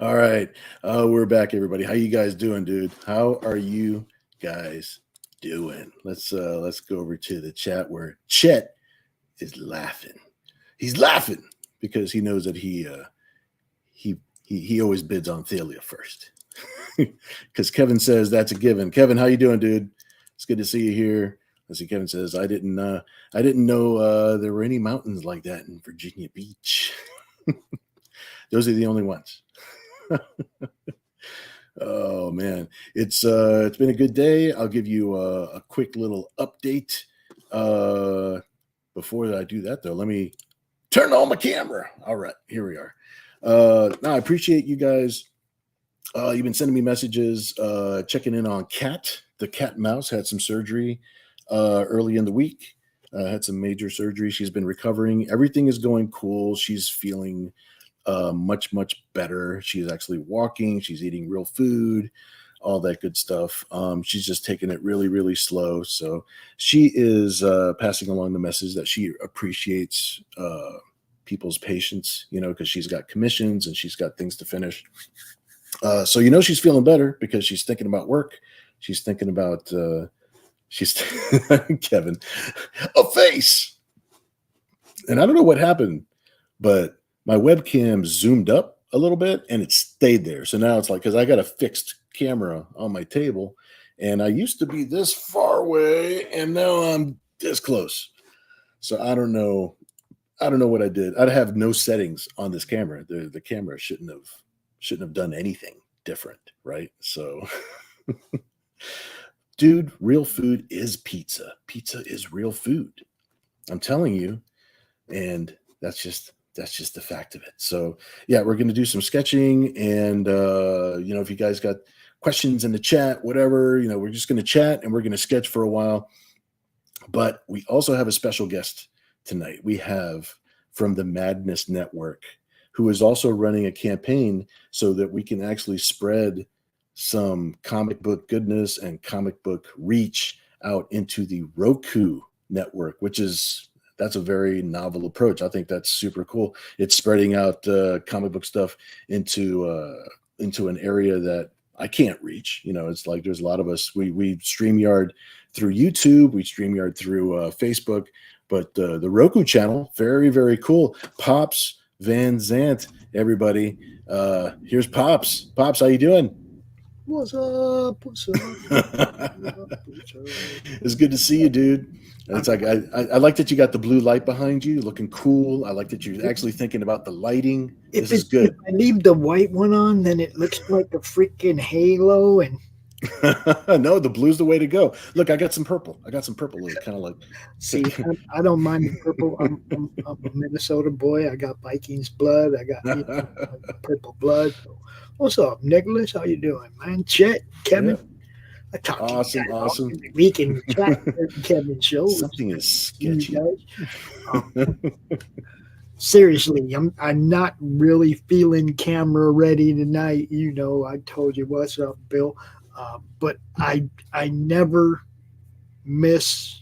All right. We're back, everybody. How you guys doing, dude? How are you guys doing? Let's go over to the chat where Chet is laughing. He's laughing because he knows that he always bids on Thalia first. Because Kevin says that's a given. Kevin, how you doing, dude? It's good to see you here. Let's see. Kevin says I didn't know there were any mountains like that in Virginia Beach. Those are the only ones. Oh man, it's been a good day. I'll give you a quick little update. Before I do that, though, let me turn on my camera. All right, here we are. Now I appreciate you guys. You've been sending me messages, checking in on Kat. The cat mouse had some surgery early in the week. Had some major surgery. She's been recovering. Everything is going cool. She's feeling much better. She's actually walking. She's eating real food, all that good stuff. She's just taking it really slow. So she is passing along the message that she appreciates people's patience, because she's got commissions and she's got things to finish. So she's feeling better because she's thinking about work. She's thinking about Kevin, a face. And I don't know what happened, but my webcam zoomed up a little bit and it stayed there. So now it's like, because I got a fixed camera on my table and I used to be this far away and now I'm this close. So I don't know what I did. I have no settings on this camera. The camera shouldn't have done anything different, right? So dude, real food is pizza. Pizza is real food. I'm telling you. And that's just the fact of it. So yeah, we're going to do some sketching and, if you guys got questions in the chat, whatever, we're just going to chat and we're going to sketch for a while. But we also have a special guest tonight. We have from the Madness Network, who is also running a campaign so that we can actually spread some comic book goodness and comic book reach out into the Roku network, that's a very novel approach. I think that's super cool. It's spreading out comic book stuff into an area that I can't reach. It's like there's a lot of us. We StreamYard through YouTube, we StreamYard through Facebook, but the Roku channel, very, very cool. Pops Van Zant, everybody. Here's Pops. Pops, how you doing? What's up? What's up? It's good to see you, dude. It's like I like that you got the blue light behind you, looking cool. I like that you're actually thinking about the lighting. This is good. If I leave the white one on, then it looks like a freaking halo. And no, the blue's the way to go. Look, I got some purple. Kind of like. See, I don't mind the purple. I'm a Minnesota boy. I got Vikings blood. I got purple blood. So, what's up, Nicholas? How you doing, man? Chet, Kevin. Yeah. I talk awesome. We can chat Kevin show. Something is sketchy. Seriously, I'm not really feeling camera ready tonight. I told you what's up, Bill. But I never miss.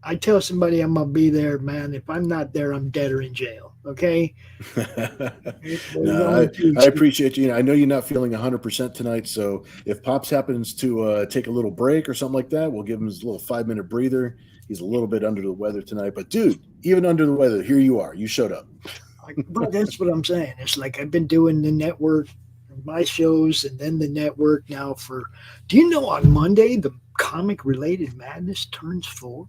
I tell somebody I'm gonna be there, man. If I'm not there, I'm dead or in jail. Okay. No, I appreciate you. I know you're not feeling 100% tonight, so if Pops happens to take a little break or something like that, we'll give him his little 5-minute breather. He's a little bit under the weather tonight, but dude, even under the weather, here you are. You showed up. But that's what I'm saying. It's like I've been doing the network, my shows, and then the network now for. Do you know on Monday the Comic Related Madness turns 4?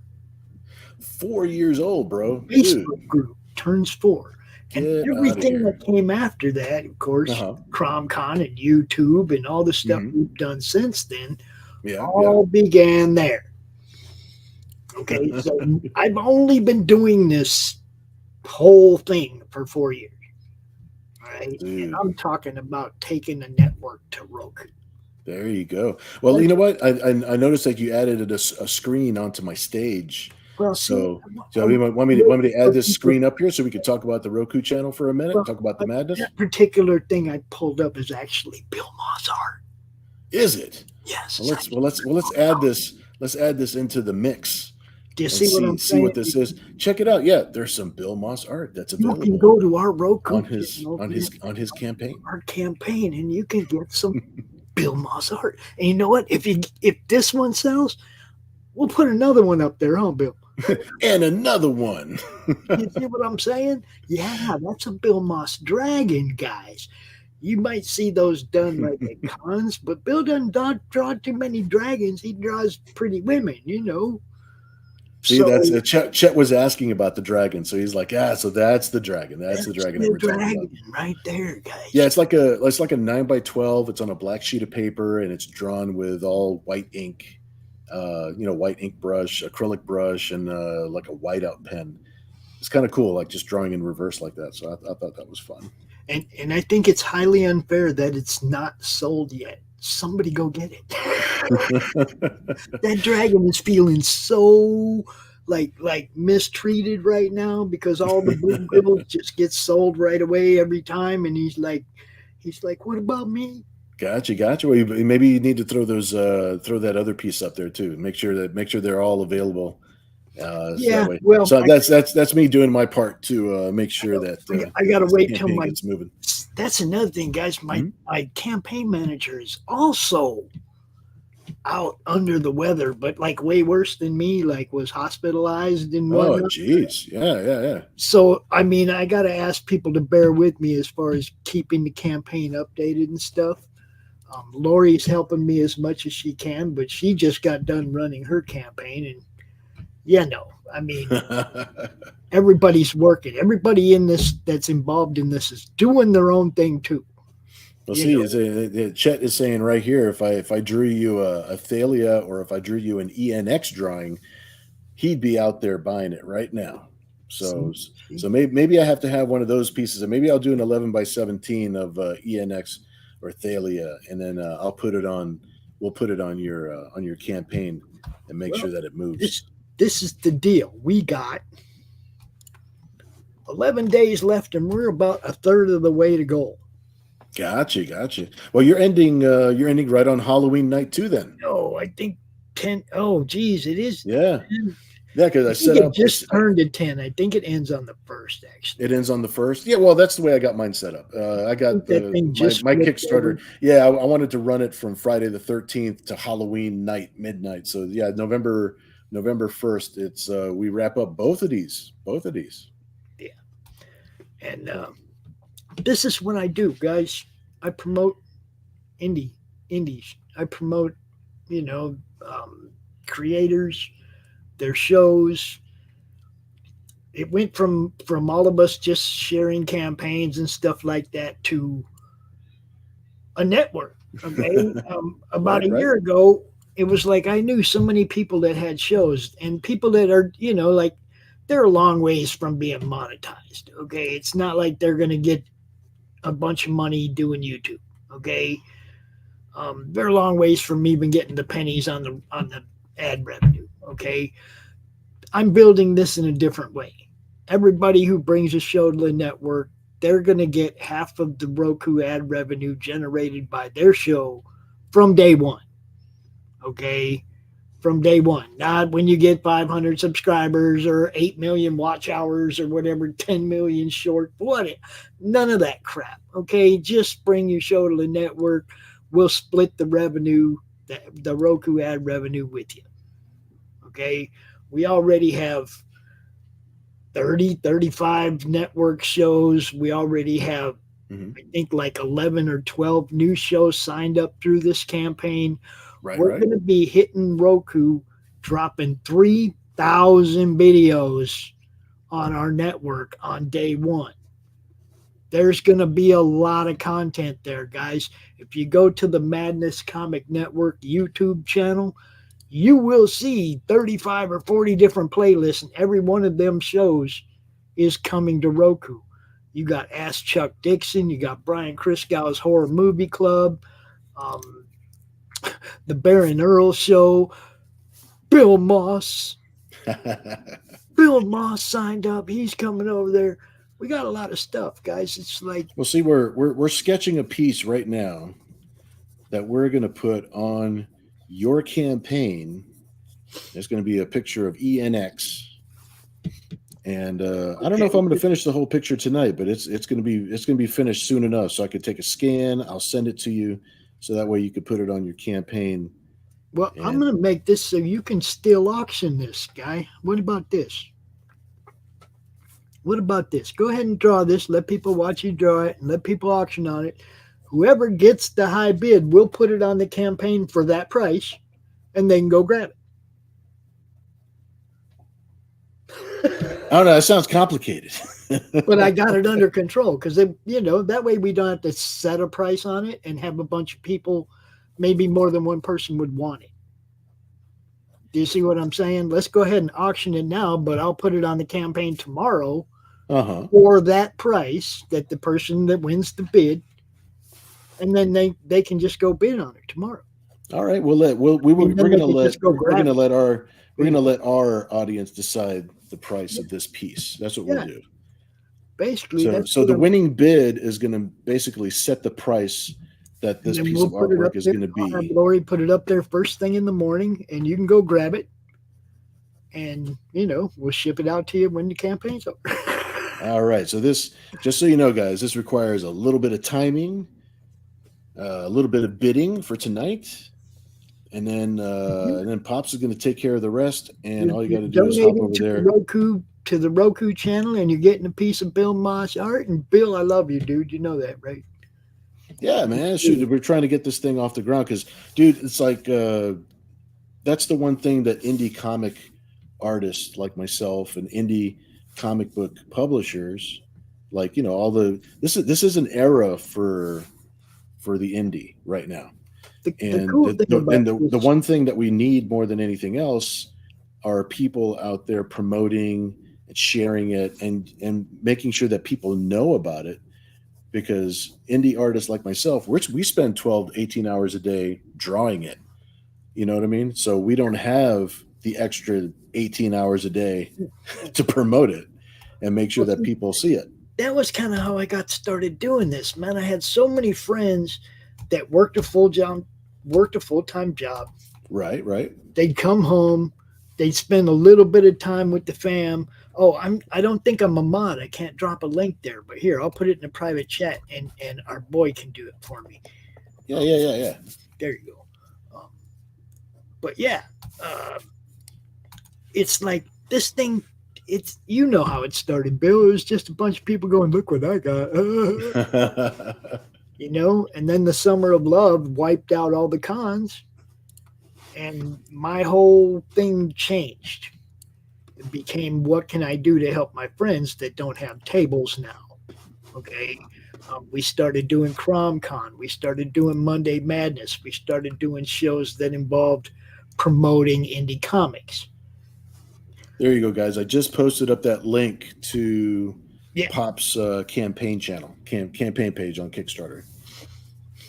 4 years old, bro. Facebook group turns 4. And everything that came after that, of course, CromCon and YouTube and all the stuff we've done since then, all began there. Okay, so I've only been doing this whole thing for 4 years. Right? And I'm talking about taking the network to Roku. There you go. Well, you know what? I noticed that you added a screen onto my stage. Well, so you want me to add this screen up here so we can talk about the Roku channel for a minute? Talk about the madness. That particular thing I pulled up is actually Bill Ma's art. Is it? Yes. Well, let's add this. Let's add this into the mix. Do you see what I'm saying? See what this is. Check it out. Yeah, there's some Bill Ma's art that's available. You can go to our Roku on his campaign. Our campaign, and you can get some Bill Ma's art. And you know what? If this one sells, we'll put another one up there, huh, Bill? And another one. You see what I'm saying? Yeah, that's a Bill Ma's dragon, guys. You might see those done like at cons, but Bill doesn't draw too many dragons. He draws pretty women, See, that's Chet was asking about the dragon, so he's like, so that's the dragon. That's the dragon. The dragon right there, guys. Yeah, it's like a 9x12. It's on a black sheet of paper, and it's drawn with all white ink. White ink brush, acrylic brush, and like a whiteout pen. It's kind of cool, like just drawing in reverse like that. So I thought that was fun. And I think it's highly unfair that it's not sold yet. Somebody go get it. That dragon is feeling so like mistreated right now because all the blue bills just get sold right away every time, and he's like, what about me? Gotcha. Well, maybe you need to throw that other piece up there too. Make sure they're all available. So that's me doing my part to make sure that I gotta wait till my gets moving. That's another thing, guys. My campaign manager is also out under the weather, but like way worse than me. Like was hospitalized and whatnot. Oh, geez, yeah. So I mean, I gotta ask people to bear with me as far as keeping the campaign updated and stuff. Lori's helping me as much as she can, but she just got done running her campaign, and I mean, everybody's working. Everybody in this that's involved in this is doing their own thing too. Well, Chet is saying right here, if I drew you a Thalia or if I drew you an ENX drawing, he'd be out there buying it right now. So maybe I have to have one of those pieces, and maybe I'll do an 11x17 of ENX or Thalia, and then we'll put it on your campaign and make sure that it moves. This is the deal. We got 11 days left, and we're about a third of the way to goal. Gotcha. Well, you're ending right on Halloween night too, then. No, I think 10. Oh, geez, it is. Yeah. Yeah, because I set it up. Just turned to 10. I think it ends on the 1st. Actually, it ends on the 1st. Yeah, well, that's the way I got mine set up. I got my Kickstarter. Yeah, I wanted to run it from Friday the 13th to Halloween night, midnight. So yeah, November 1st. It's we wrap up both of these. Yeah, and this is what I do, guys. I promote indies. I promote, creators, their shows. It went from all of us just sharing campaigns and stuff like that to a network. Okay, about a year ago, it was like I knew so many people that had shows and people that are, like they're a long ways from being monetized. Okay, it's not like they're going to get a bunch of money doing YouTube. Okay, they're a long ways from even getting the pennies on the ad revenue. Okay, I'm building this in a different way. Everybody who brings a show to the network, they're going to get half of the Roku ad revenue generated by their show from day one. Okay, from day one, not when you get 500 subscribers or 8 million watch hours or whatever, 10 million short, what? None of that crap. Okay, just bring your show to the network. We'll split the revenue, the Roku ad revenue with you. Okay, we already have 35 network shows. We already have, I think, like 11 or 12 new shows signed up through this campaign. We're going to be hitting Roku, dropping 3,000 videos on our network on day one. There's going to be a lot of content there, guys. If you go to the Madness Comic Network YouTube channel, you will see 35 or 40 different playlists, and every one of them shows is coming to Roku. You got Ask Chuck Dixon, you got Brian Christgau's Horror Movie Club, the Baron Earl Show, Bill Moss. Bill Moss signed up. He's coming over there. We got a lot of stuff, guys. It's like, well, see, we're sketching a piece right now that we're going to put on your campaign. There's going to be a picture of ENX, and I don't know if I'm going to finish the whole picture tonight, but it's going to be finished soon enough, so I could take a scan. I'll send it to you, so that way you could put it on your campaign. Well, I'm going to make this so you can still auction this, guy. What about this? What about this? Go ahead and draw this. Let people watch you draw it, and let people auction on it. Whoever gets the high bid, we'll put it on the campaign for that price, and they can go grab it. I don't know. That sounds complicated. But I got it under control because, that way we don't have to set a price on it and have a bunch of people, maybe more than one person would want it. Do you see what I'm saying? Let's go ahead and auction it now, but I'll put it on the campaign tomorrow for that price that the person that wins the bid, and then they can just go bid on it tomorrow. All right, we're going to let our audience decide the price of this piece. That's what we'll do. Basically, so the winning bid is going to basically set the price that this piece of artwork is going to be. Lori put it up there first thing in the morning, and you can go grab it, and we'll ship it out to you when the campaign's over. All right. So this, just so you know, guys, this requires a little bit of timing, a little bit of bidding for tonight, and then Pops is going to take care of the rest. And all you got to do is hop over there to the Roku channel, and you're getting a piece of Bill Moss art. And Bill, I love you, dude. You know that, right? Yeah, man. Shoot, we're trying to get this thing off the ground because, dude, it's like that's the one thing that indie comic artists like myself and indie comic book publishers, like this is an era for the indie right now. The one thing that we need more than anything else are people out there promoting and sharing it and making sure that people know about it. Because indie artists like myself, we spend 12 to 18 hours a day drawing it. You know what I mean? So we don't have the extra 18 hours a day to promote it and make sure that people see it. That was kind of how I got started doing this, man. I had so many friends that worked a full-time job. Right. They'd come home, they spend a little bit of time with the fam. Oh, I don't think I'm a mod. I can't drop a link there, but here, I'll put it in a private chat and our boy can do it for me. Yeah. There you go. But yeah, it's like this thing, it's, you know how it started, Bill. It was just a bunch of people going, look what I got. You know, and then the Summer of Love wiped out all the cons, and my whole thing changed. It became, what can I do to help my friends that don't have tables now? Okay. We started doing CromCon. We started doing Monday Madness. We started doing shows that involved promoting indie comics. There you go, guys. I just posted up that link to Pop's campaign channel, campaign page on Kickstarter.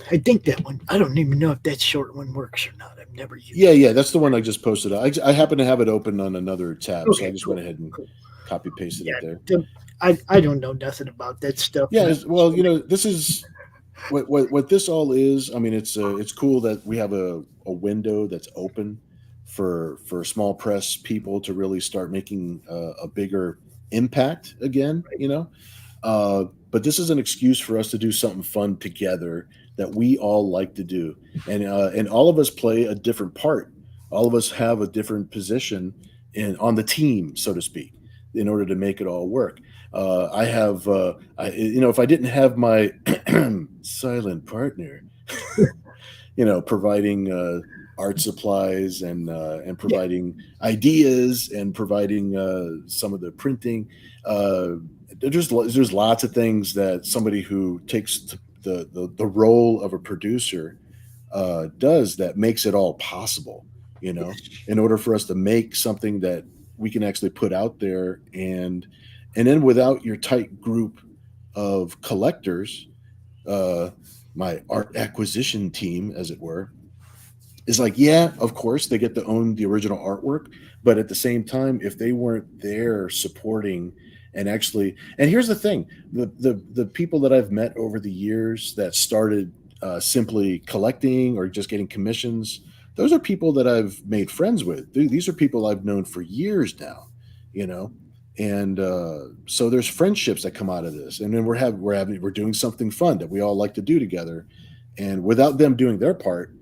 I think that one, I don't even know if that short one works or not. I've never used it. Yeah, that's the one I just posted. I happen to have it open on another tab, so I just went ahead and copy pasted it there. I don't know nothing about that stuff. Yeah, well, you know, this is what this all is. I mean, it's cool that we have a window that's open for small press people to really start making a bigger impact again, you know. But this is an excuse for us to do something fun together that we all like to do, and all of us play a different part. All of us have a different position on the team, so to speak, in order to make it all work. I have, if I didn't have my silent partner, you know, providing art supplies and providing ideas and providing some of the printing, there's lots of things that somebody who takes the role of a producer does that makes it all possible, you know, in order for us to make something that we can actually put out there. And then without your tight group of collectors, my art acquisition team, as it were, is like, yeah, of course they get to own the original artwork, but at the same time, if they weren't there supporting and actually, and here's the thing, the people that I've met over the years that started simply collecting or just getting commissions, those are people that I've made friends with. These are people I've known for years now, you know, and so there's friendships that come out of this, and then we're doing something fun that we all like to do together, and without them doing their part,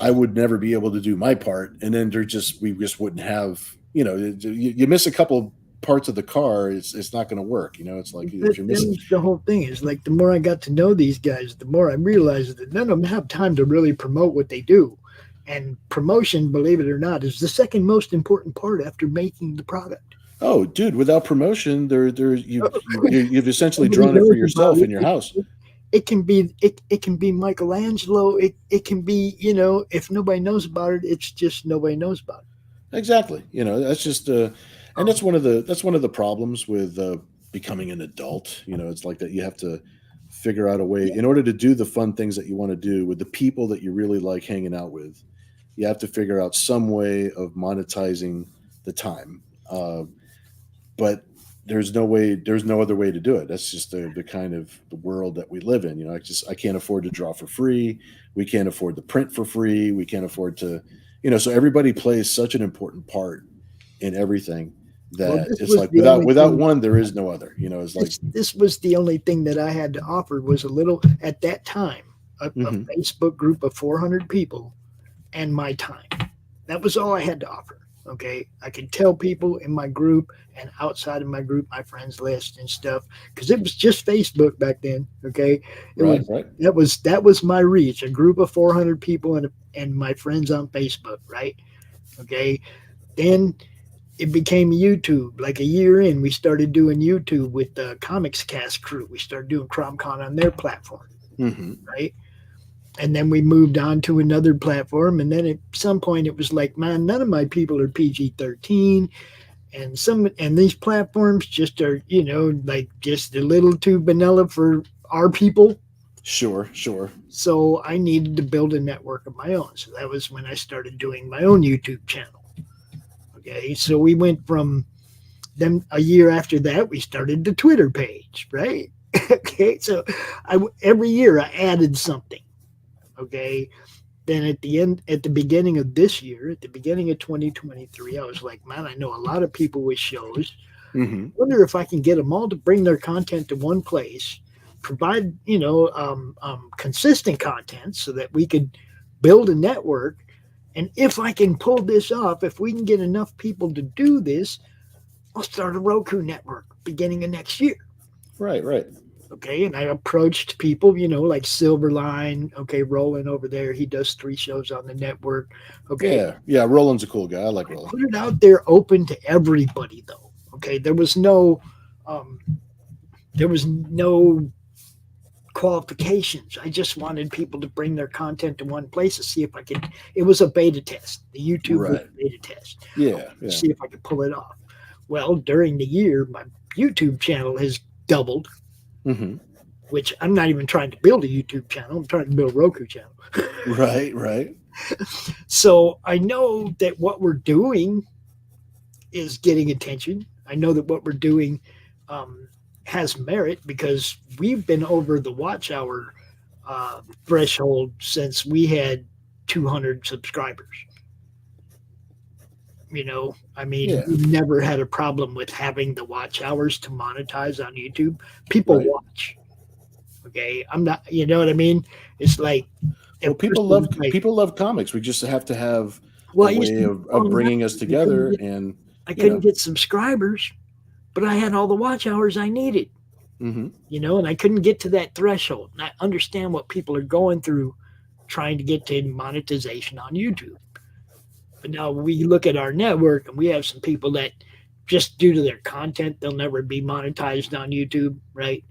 I would never be able to do my part, and then we just wouldn't have, you know, you miss a couple parts of the car, it's not going to work, you know. It's like if you're missing. The whole thing is like, the more I got to know these guys, the more I realized that none of them have time to really promote what they do. And promotion, believe it or not, is the second most important part after making the product. Oh, dude, without promotion, you've essentially drawn it for yourself in your house. It can be Michelangelo. It can be, you know, if nobody knows about it, it's just nobody knows about it. Exactly. You know, that's just and that's one of the problems with becoming an adult. You know, it's like that you have to figure out a way in order to do the fun things that you want to do with the people that you really like hanging out with. You have to figure out some way of monetizing the time. But there's no other way to do it. That's just the kind of the world that we live in. You know, I can't afford to draw for free. We can't afford to print for free. We can't afford to, you know, so everybody plays such an important part in everything that it's like without one, there is no other, you know. It's like, this was the only thing that I had to offer was a little, at that time, a Facebook group of 400 people and my time. That was all I had to offer. Okay. I could tell people in my group and outside of my group, my friends list and stuff, because it was just Facebook back then. Okay. That was my reach, a group of 400 people and my friends on Facebook. Right. Okay. Then it became YouTube. Like a year in, we started doing YouTube with the Comics Cast crew. We started doing CromCon on their platform. Right. And then we moved on to another platform. And then at some point it was like, man, none of my people are PG-13. And these platforms just are, you know, like just a little too vanilla for our people. Sure. So I needed to build a network of my own. So that was when I started doing my own YouTube channel. Okay. So we went from then a year after that, we started the Twitter page, right? Okay. So every year I added something. Okay. then at the beginning of this year, at the beginning of 2023, I was like, man, I know a lot of people with shows. Mm-hmm. I wonder if I can get them all to bring their content to one place, provide, consistent content so that we could build a network. And if I can pull this off, if we can get enough people to do this, I'll start a Roku network beginning of next year. Right. Okay. And I approached people, like Silverline. Okay. Roland over there, he does 3 shows on the network. Okay. Yeah. Roland's a cool guy. I like Roland. Put it out there open to everybody, though. Okay. There was no qualifications. I just wanted people to bring their content to one place to see if I could. It was a beta test. The YouTube was a beta test. Yeah. See if I could pull it off. Well, during the year, my YouTube channel has doubled, which I'm not even trying to build a YouTube channel. I'm trying to build a Roku channel. Right. So I know that what we're doing is getting attention. I know that what we're doing has merit because we've been over the watch hour threshold since we had 200 subscribers. We never had a problem with having the watch hours to monetize on YouTube. People watch. Okay. I'm not, you know what I mean? It's like, people love comics. We just have to have a way of bringing us together. I couldn't get subscribers, but I had all the watch hours I needed. And I couldn't get to that threshold. And I understand what people are going through trying to get to monetization on YouTube. But now we look at our network and we have some people that just due to their content, they'll never be monetized on YouTube, right?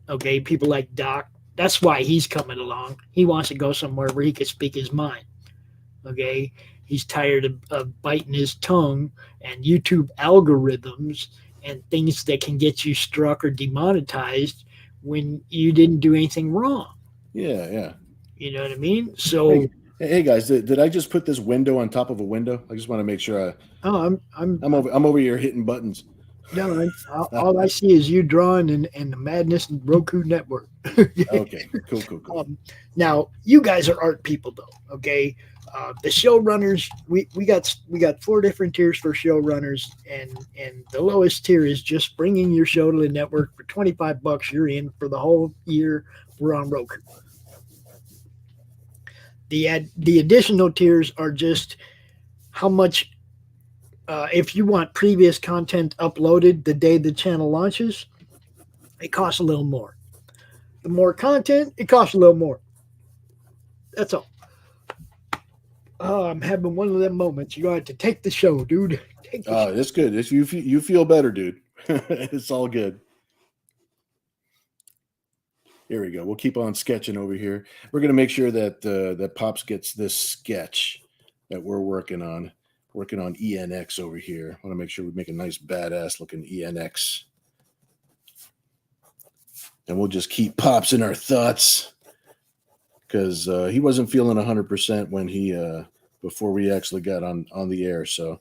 Okay, people like Doc, that's why he's coming along. He wants to go somewhere where he can speak his mind. Okay, he's tired of biting his tongue and YouTube algorithms and things that can get you struck or demonetized when you didn't do anything wrong. Yeah. You know what I mean? So, hey guys, did I just put this window on top of a window? I just want to make sure. I'm over here hitting buttons. No, all I see is you drawing and the madness and Roku network. Okay, cool. Now you guys are art people, though. Okay, the showrunners, we got 4 different tiers for showrunners, and the lowest tier is just bringing your show to the network for $25. You're in for the whole year. We're on Roku. The additional tiers are just how much. If you want previous content uploaded the day the channel launches, it costs a little more. The more content, it costs a little more. That's all. Oh, I'm having one of them moments. You have to take the show, dude. That's good. You feel better, dude. It's all good. Here we go. We'll keep on sketching over here. We're going to make sure that Pops gets this sketch that we're working on ENX over here. I want to make sure we make a nice badass looking ENX. And we'll just keep Pops in our thoughts because he wasn't feeling 100% when before we actually got on the air. So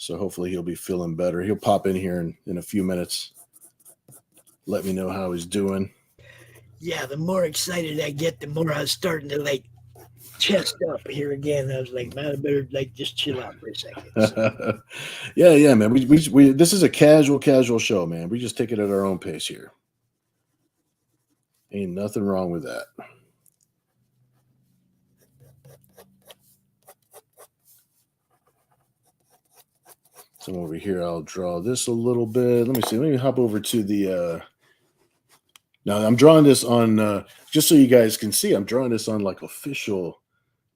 hopefully he'll be feeling better. He'll pop in here in a few minutes. Let me know how he's doing. Yeah, the more excited I get, the more I was starting to chest up here again. I was like, man, I better just chill out for a second. So. yeah, man. We this is a casual show, man. We just take it at our own pace here. Ain't nothing wrong with that. So over here, I'll draw this a little bit. Let me see. Let me hop over to the. Now I'm drawing this on just so you guys can see. I'm drawing this on official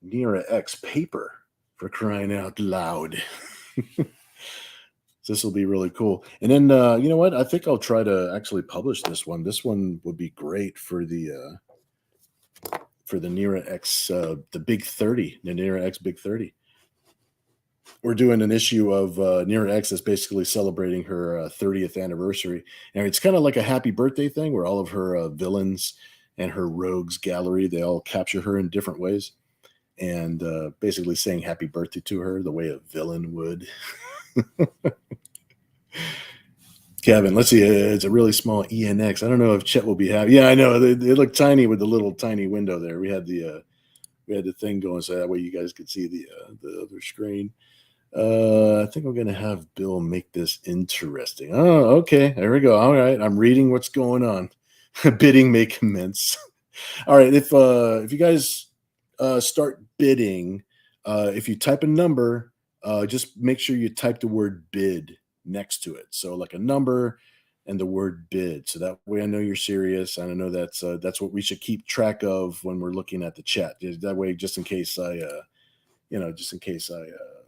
Nira X paper, for crying out loud. This will be really cool. And then you know what? I think I'll try to actually publish this one. This one would be great for the Nira X, the Big 30, the Nira X Big 30. We're doing an issue of Nira X that's basically celebrating her 30th anniversary. And it's kind of like a happy birthday thing where all of her villains and her rogues gallery, they all capture her in different ways. And basically saying happy birthday to her the way a villain would. Kevin, let's see. It's a really small ENX. I don't know if Chet will be happy. Yeah, I know. They look tiny with the little tiny window there. We had the we had the thing going so that way you guys could see the other screen. I think I'm going to have Bill make this interesting. Oh, okay. There we go. All right. I'm reading what's going on. Bidding may commence. All right. If you guys start bidding, if you type a number, just make sure you type the word bid next to it. So like a number and the word bid. So that way I know you're serious. And I know that's what we should keep track of when we're looking at the chat. That way, just in case I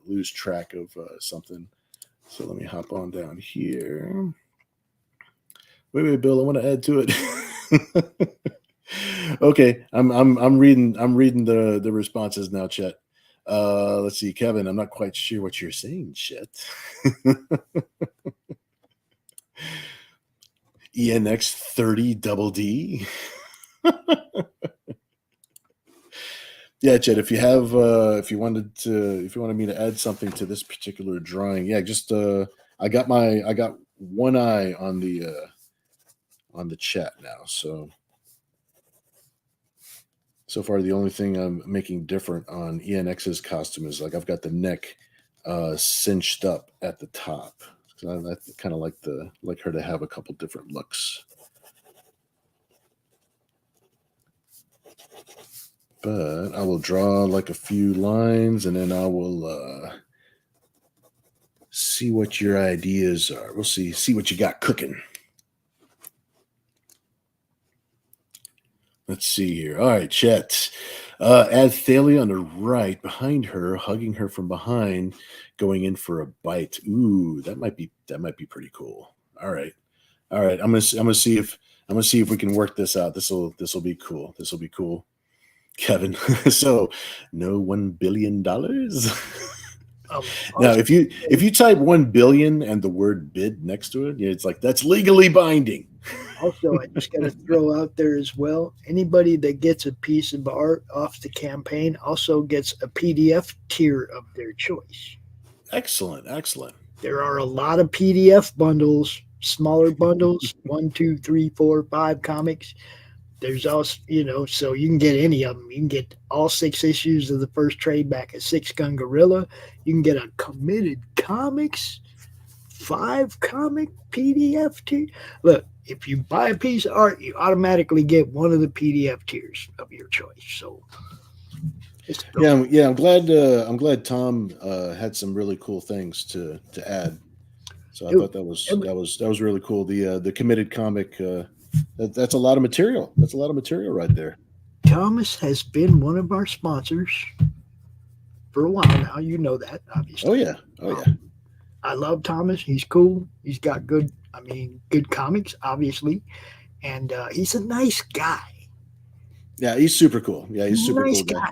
lose track of something. So let me hop on down here. Wait, Bill, I want to add to it. Okay, I'm reading the responses now, Chet. Let's see, Kevin. I'm not quite sure what you're saying, Chet. ENX 30 double D. Yeah, Chet. If you wanted me to add something to this particular drawing, yeah, just I got one eye on the chat now. So far, the only thing I'm making different on ENX's costume is like I've got the neck cinched up at the top. I kind of like her to have a couple different looks. But I will draw like a few lines and then I will see what your ideas are. We'll see what you got cooking. Let's see here. All right, Chet. Add Thalia on the right, behind her, hugging her from behind, going in for a bite. Ooh, that might be pretty cool. All right. I'm gonna see if we can work this out. This will be cool. This will be cool. Kevin. So no $1 billion. Now, if you type 1 billion and the word bid next to it, it's like that's legally binding. Also, I just got to throw out there as well, anybody that gets a piece of art off the campaign also gets a PDF tier of their choice. Excellent. There are a lot of PDF bundles, smaller bundles, 1, 2, 3, 4, 5 comics. There's also, so you can get any of them. You can get all 6 issues of the first trade back at 6 Gun Gorilla. You can get a Committed Comics 5 comic PDF tier. Look, if you buy a piece of art, you automatically get one of the PDF tiers of your choice. So, I'm glad Tom had some really cool things to add. So I thought that was really cool. The Committed comic. That's a lot of material. That's a lot of material right there. Thomas has been one of our sponsors for a while now. You know that, obviously. Oh yeah. I love Thomas. He's cool. He's got good comics, obviously, and he's a nice guy. Yeah, he's super cool. Yeah, he's super nice cool guy.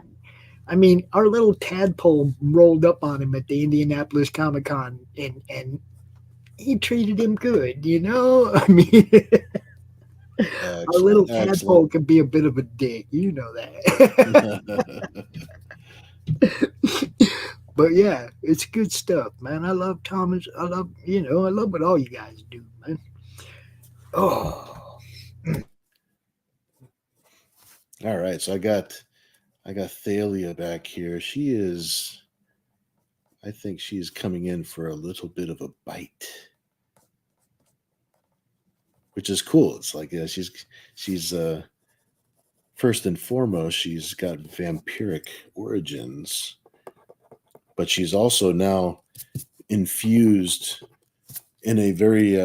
I mean, our little tadpole rolled up on him at the Indianapolis Comic-Con, and he treated him good. I mean. Our little tadpole can be a bit of a dick, you know that. But yeah, it's good stuff, man. I love Thomas. I love what all you guys do, man. Oh. All right, so I got Thalia back here. I think she's coming in for a little bit of a bite, which is cool. It's like she's first and foremost, she's got vampiric origins, but she's also now infused in a very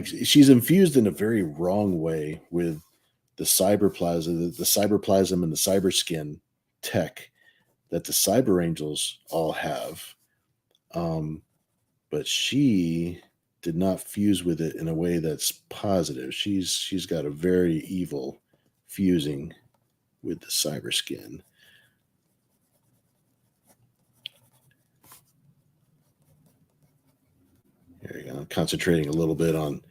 she's infused in a very wrong way with the cyberplasm, the cyberplasm and the cyberskin tech that the Cyber Angels all have. But she did not fuse with it in a way that's positive. She's got a very evil fusing with the cyber skin. There you go. I'm concentrating a little bit on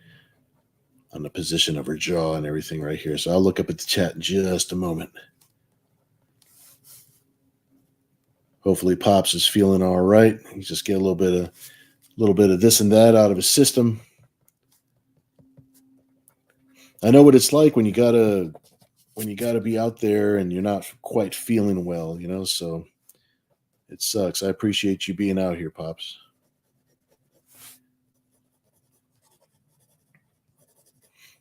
the position of her jaw and everything right here. So I'll look up at the chat in just a moment. Hopefully Pops is feeling all right. He just get a little bit of this and that out of his system. I know what it's like when you gotta when you got to be out there and you're not quite feeling well, so it sucks. I appreciate you being out here, Pops.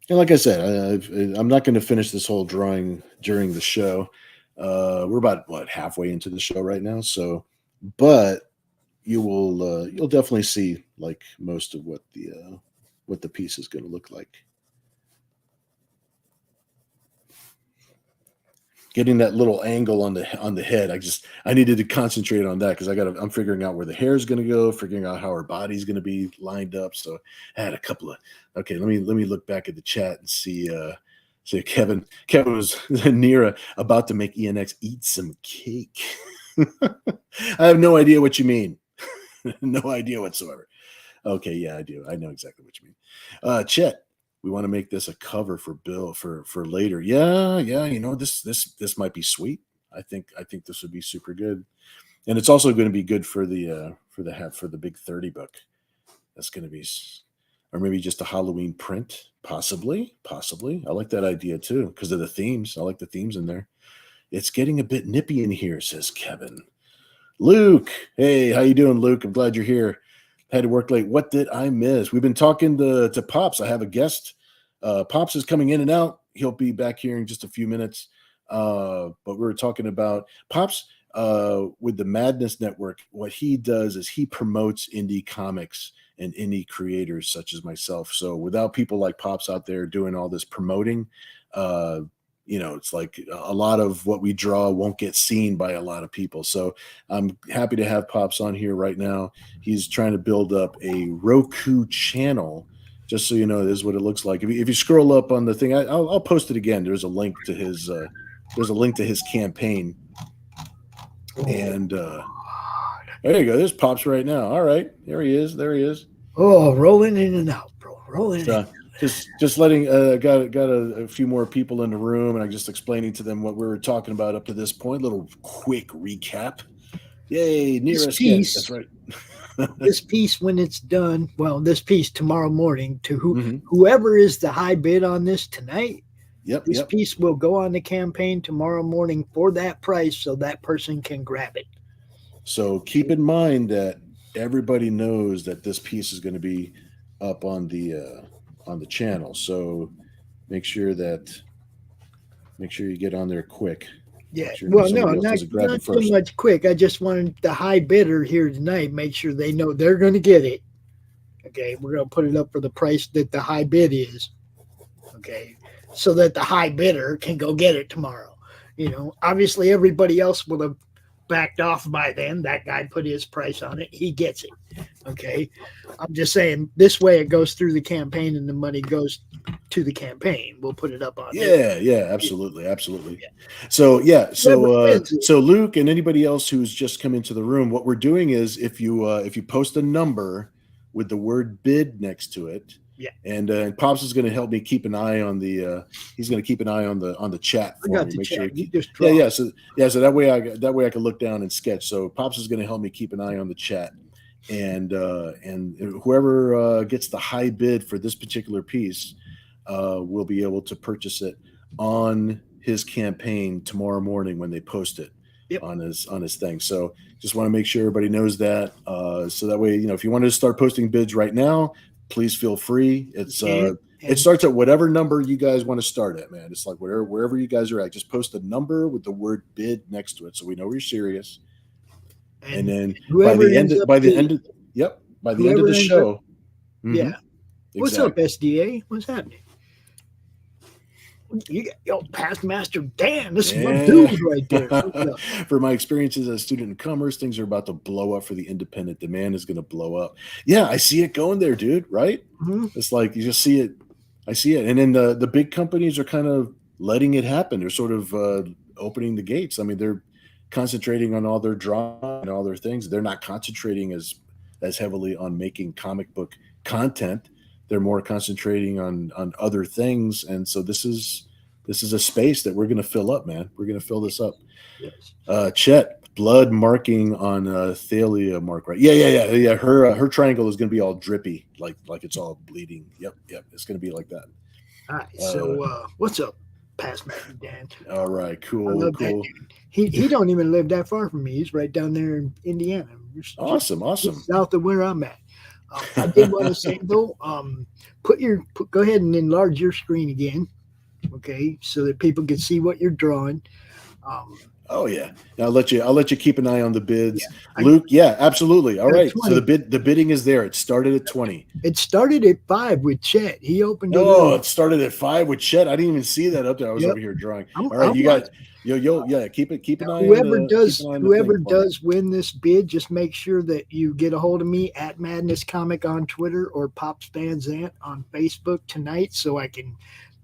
And like I said, I'm not going to finish this whole drawing during the show. We're about halfway into the show right now. So, but you'll definitely see like most of what the piece is going to look like. Getting that little angle on the head, I needed to concentrate on that because I'm figuring out where the hair is going to go, figuring out how her body's going to be lined up. So I had a couple of let me look back at the chat and see. So Kevin was near about to make ENX eat some cake. I have no idea what you mean. No idea whatsoever. Okay, yeah, I do. I know exactly what you mean. Chet, we want to make this a cover for Bill for later. Yeah. This might be sweet. I think this would be super good, and it's also going to be good for the Big 30 book. That's going to be, or maybe just a Halloween print, possibly. I like that idea too because of the themes. I like the themes in there. It's getting a bit nippy in here, says Kevin. Luke, hey, how you doing, Luke? I'm glad you're here. Had to work late. What did I miss? We've been talking to Pops. I have a guest. Pops is coming in and out. He'll be back here in just a few minutes. But we were talking about Pops with the Madness Network. What he does is he promotes indie comics and indie creators such as myself. So without people like Pops out there doing all this promoting, it's like a lot of what we draw won't get seen by a lot of people. So I'm happy to have Pops on here right now. He's trying to build up a Roku channel. Just so you know, this is what it looks like. If you scroll up on the thing, I'll post it again. There's a link to his campaign, and there you go. There's Pops right now. All right, there he is. Oh, rolling in and out, bro. Rolling in. And out. Just letting got a few more people in the room, and I'm just explaining to them what we were talking about up to this point. Little quick recap. Yay, near us. That's right. This piece, when it's done, this piece tomorrow morning to whoever is the high bid on this tonight. This piece will go on the campaign tomorrow morning for that price, so that person can grab it. So keep in mind that everybody knows that this piece is going to be up on the channel. So make sure you get on there quick. Yeah, well, no, not too much quick. I just wanted the high bidder here tonight, make sure they know they're going to get it. Okay, we're going to put it up for the price that the high bid is. Okay, so that the high bidder can go get it tomorrow. Obviously everybody else will have backed off by then. That guy put his price on it. He gets it. Okay, I'm just saying this way it goes through the campaign and the money goes to the campaign. We'll put it up on absolutely. Yeah. So Luke and anybody else who's just come into the room, what we're doing is if you post a number with the word bid next to it, and Pops is going to help me keep an eye on he's going to keep an eye on the chat for me. Make sure so that way I can look down and sketch. So Pops is going to help me keep an eye on the chat. And whoever gets the high bid for this particular piece will be able to purchase it on his campaign tomorrow morning when they post it on his thing. So just want to make sure everybody knows that. So that way, if you wanted to start posting bids right now, please feel free. It starts at whatever number you guys want to start at, man. It's like wherever you guys are at, just post a number with the word bid next to it so we know you're serious. And then by the end of the show. Yeah. What's up, SDA? What's happening? You got past master Dan. This is my dude right there. For my experiences as a student in commerce, things are about to blow up for the independent. Demand is going to blow up. Yeah, I see it going there, dude. Right? Mm-hmm. It's like you just see it. I see it. And then the big companies are kind of letting it happen. They're sort of opening the gates. I mean, they're concentrating on all their drama and all their things. They're not concentrating as heavily on making comic book content. They're more concentrating on other things. And so this is a space that we're going to fill up, man. We're going to fill this up. Yes. Chet, blood marking on Thalia mark, right? Yeah. Her triangle is going to be all drippy, like it's all bleeding. Yep. It's going to be like that. All right. So what's up? Past Master Dan. All right, cool. He don't even live that far from me. He's right down there in Indiana. Awesome. Just south of where I'm at. I did want to say though, go ahead and enlarge your screen again, okay, so that people can see what you're drawing. Oh yeah, I'll let you keep an eye on the bids, Luke. Yeah, absolutely. All right, 20. So the bidding is there. It started at 20. It started at 5 with Chet. He opened it. Oh, it started at 5 with Chet. I didn't even see that up there. I was over here drawing. All right, you guys. Yeah, keep an eye. Whoever does win this bid, just make sure that you get a hold of me at Madness Comic on Twitter or Pops Van Zant on Facebook tonight, so I can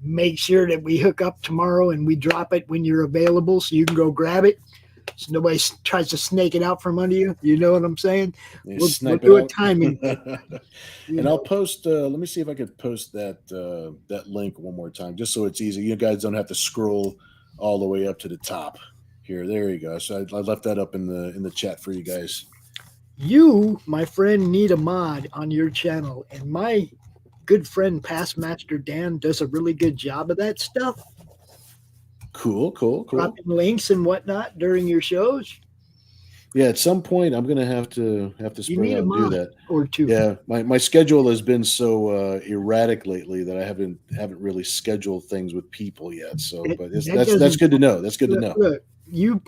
make sure that we hook up tomorrow and we drop it when you're available, so you can go grab it. So nobody tries to snake it out from under you. You know what I'm saying? We'll do a timing. And I'll post. Let me see if I could post that link one more time, just so it's easy. You guys don't have to scroll all the way up to the top here. There you go. So I left that up in the chat for you guys. You, my friend, need a mod on your channel, and my good friend Past Master Dan does a really good job of that stuff. Cool. Dropping links and whatnot during your shows. Yeah, at some point I'm gonna have to spread out and do that. Or two. Yeah, my schedule has been so erratic lately that I haven't really scheduled things with people yet. So, but that's good to know. That's good to know. Look, you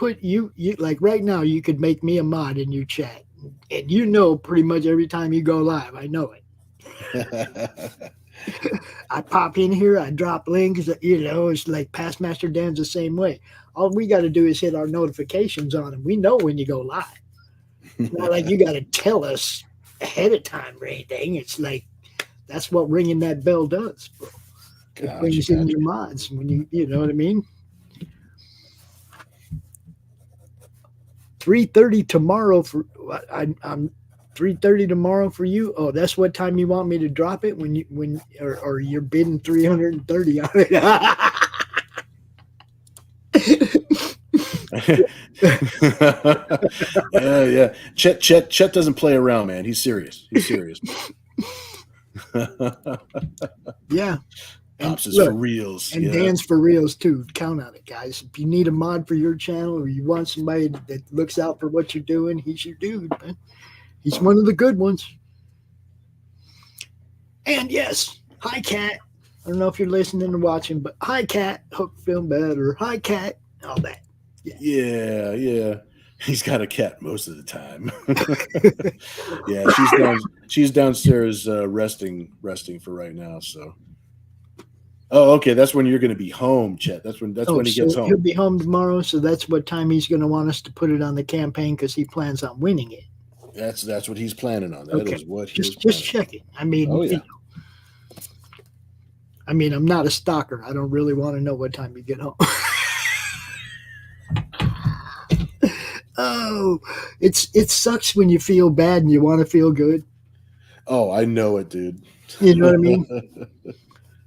like right now. You could make me a mod in your chat, and you know pretty much every time you go live. I know it. I pop in here, I drop links, it's like Past Master Dan's the same way. All we got to do is hit our notifications on them. We know when you go live. It's not like you got to tell us ahead of time or anything. It's like that's what ringing that bell does, bro. It brings in your mods when you know what I mean? 3:30 tomorrow for I'm 3:30 tomorrow for you. Oh, that's what time you want me to drop it or you're bidding 330 on it. Yeah. Chet doesn't play around, man. He's serious. Yeah. Pops is for reals. And Dan's for reals too. Count on it, guys. If you need a mod for your channel or you want somebody that looks out for what you're doing, he's your dude, man. He's one of the good ones. And yes, hi, Cat. I don't know if you're listening or watching, but hi, Cat. Hope you feel better. Hi, Cat. All that. Yeah. He's got a cat most of the time. Yeah, she's downstairs resting for right now. So. Oh, okay. That's when you're going to be home, Chet. That's when he gets home. He'll be home tomorrow, so that's what time he's going to want us to put it on the campaign because he plans on winning it. That's what he's planning on. That is what he's just check it. I mean, I'm not a stalker. I don't really want to know what time you get home. Oh, it sucks when you feel bad and you want to feel good. Oh, I know it, dude. You know what I mean?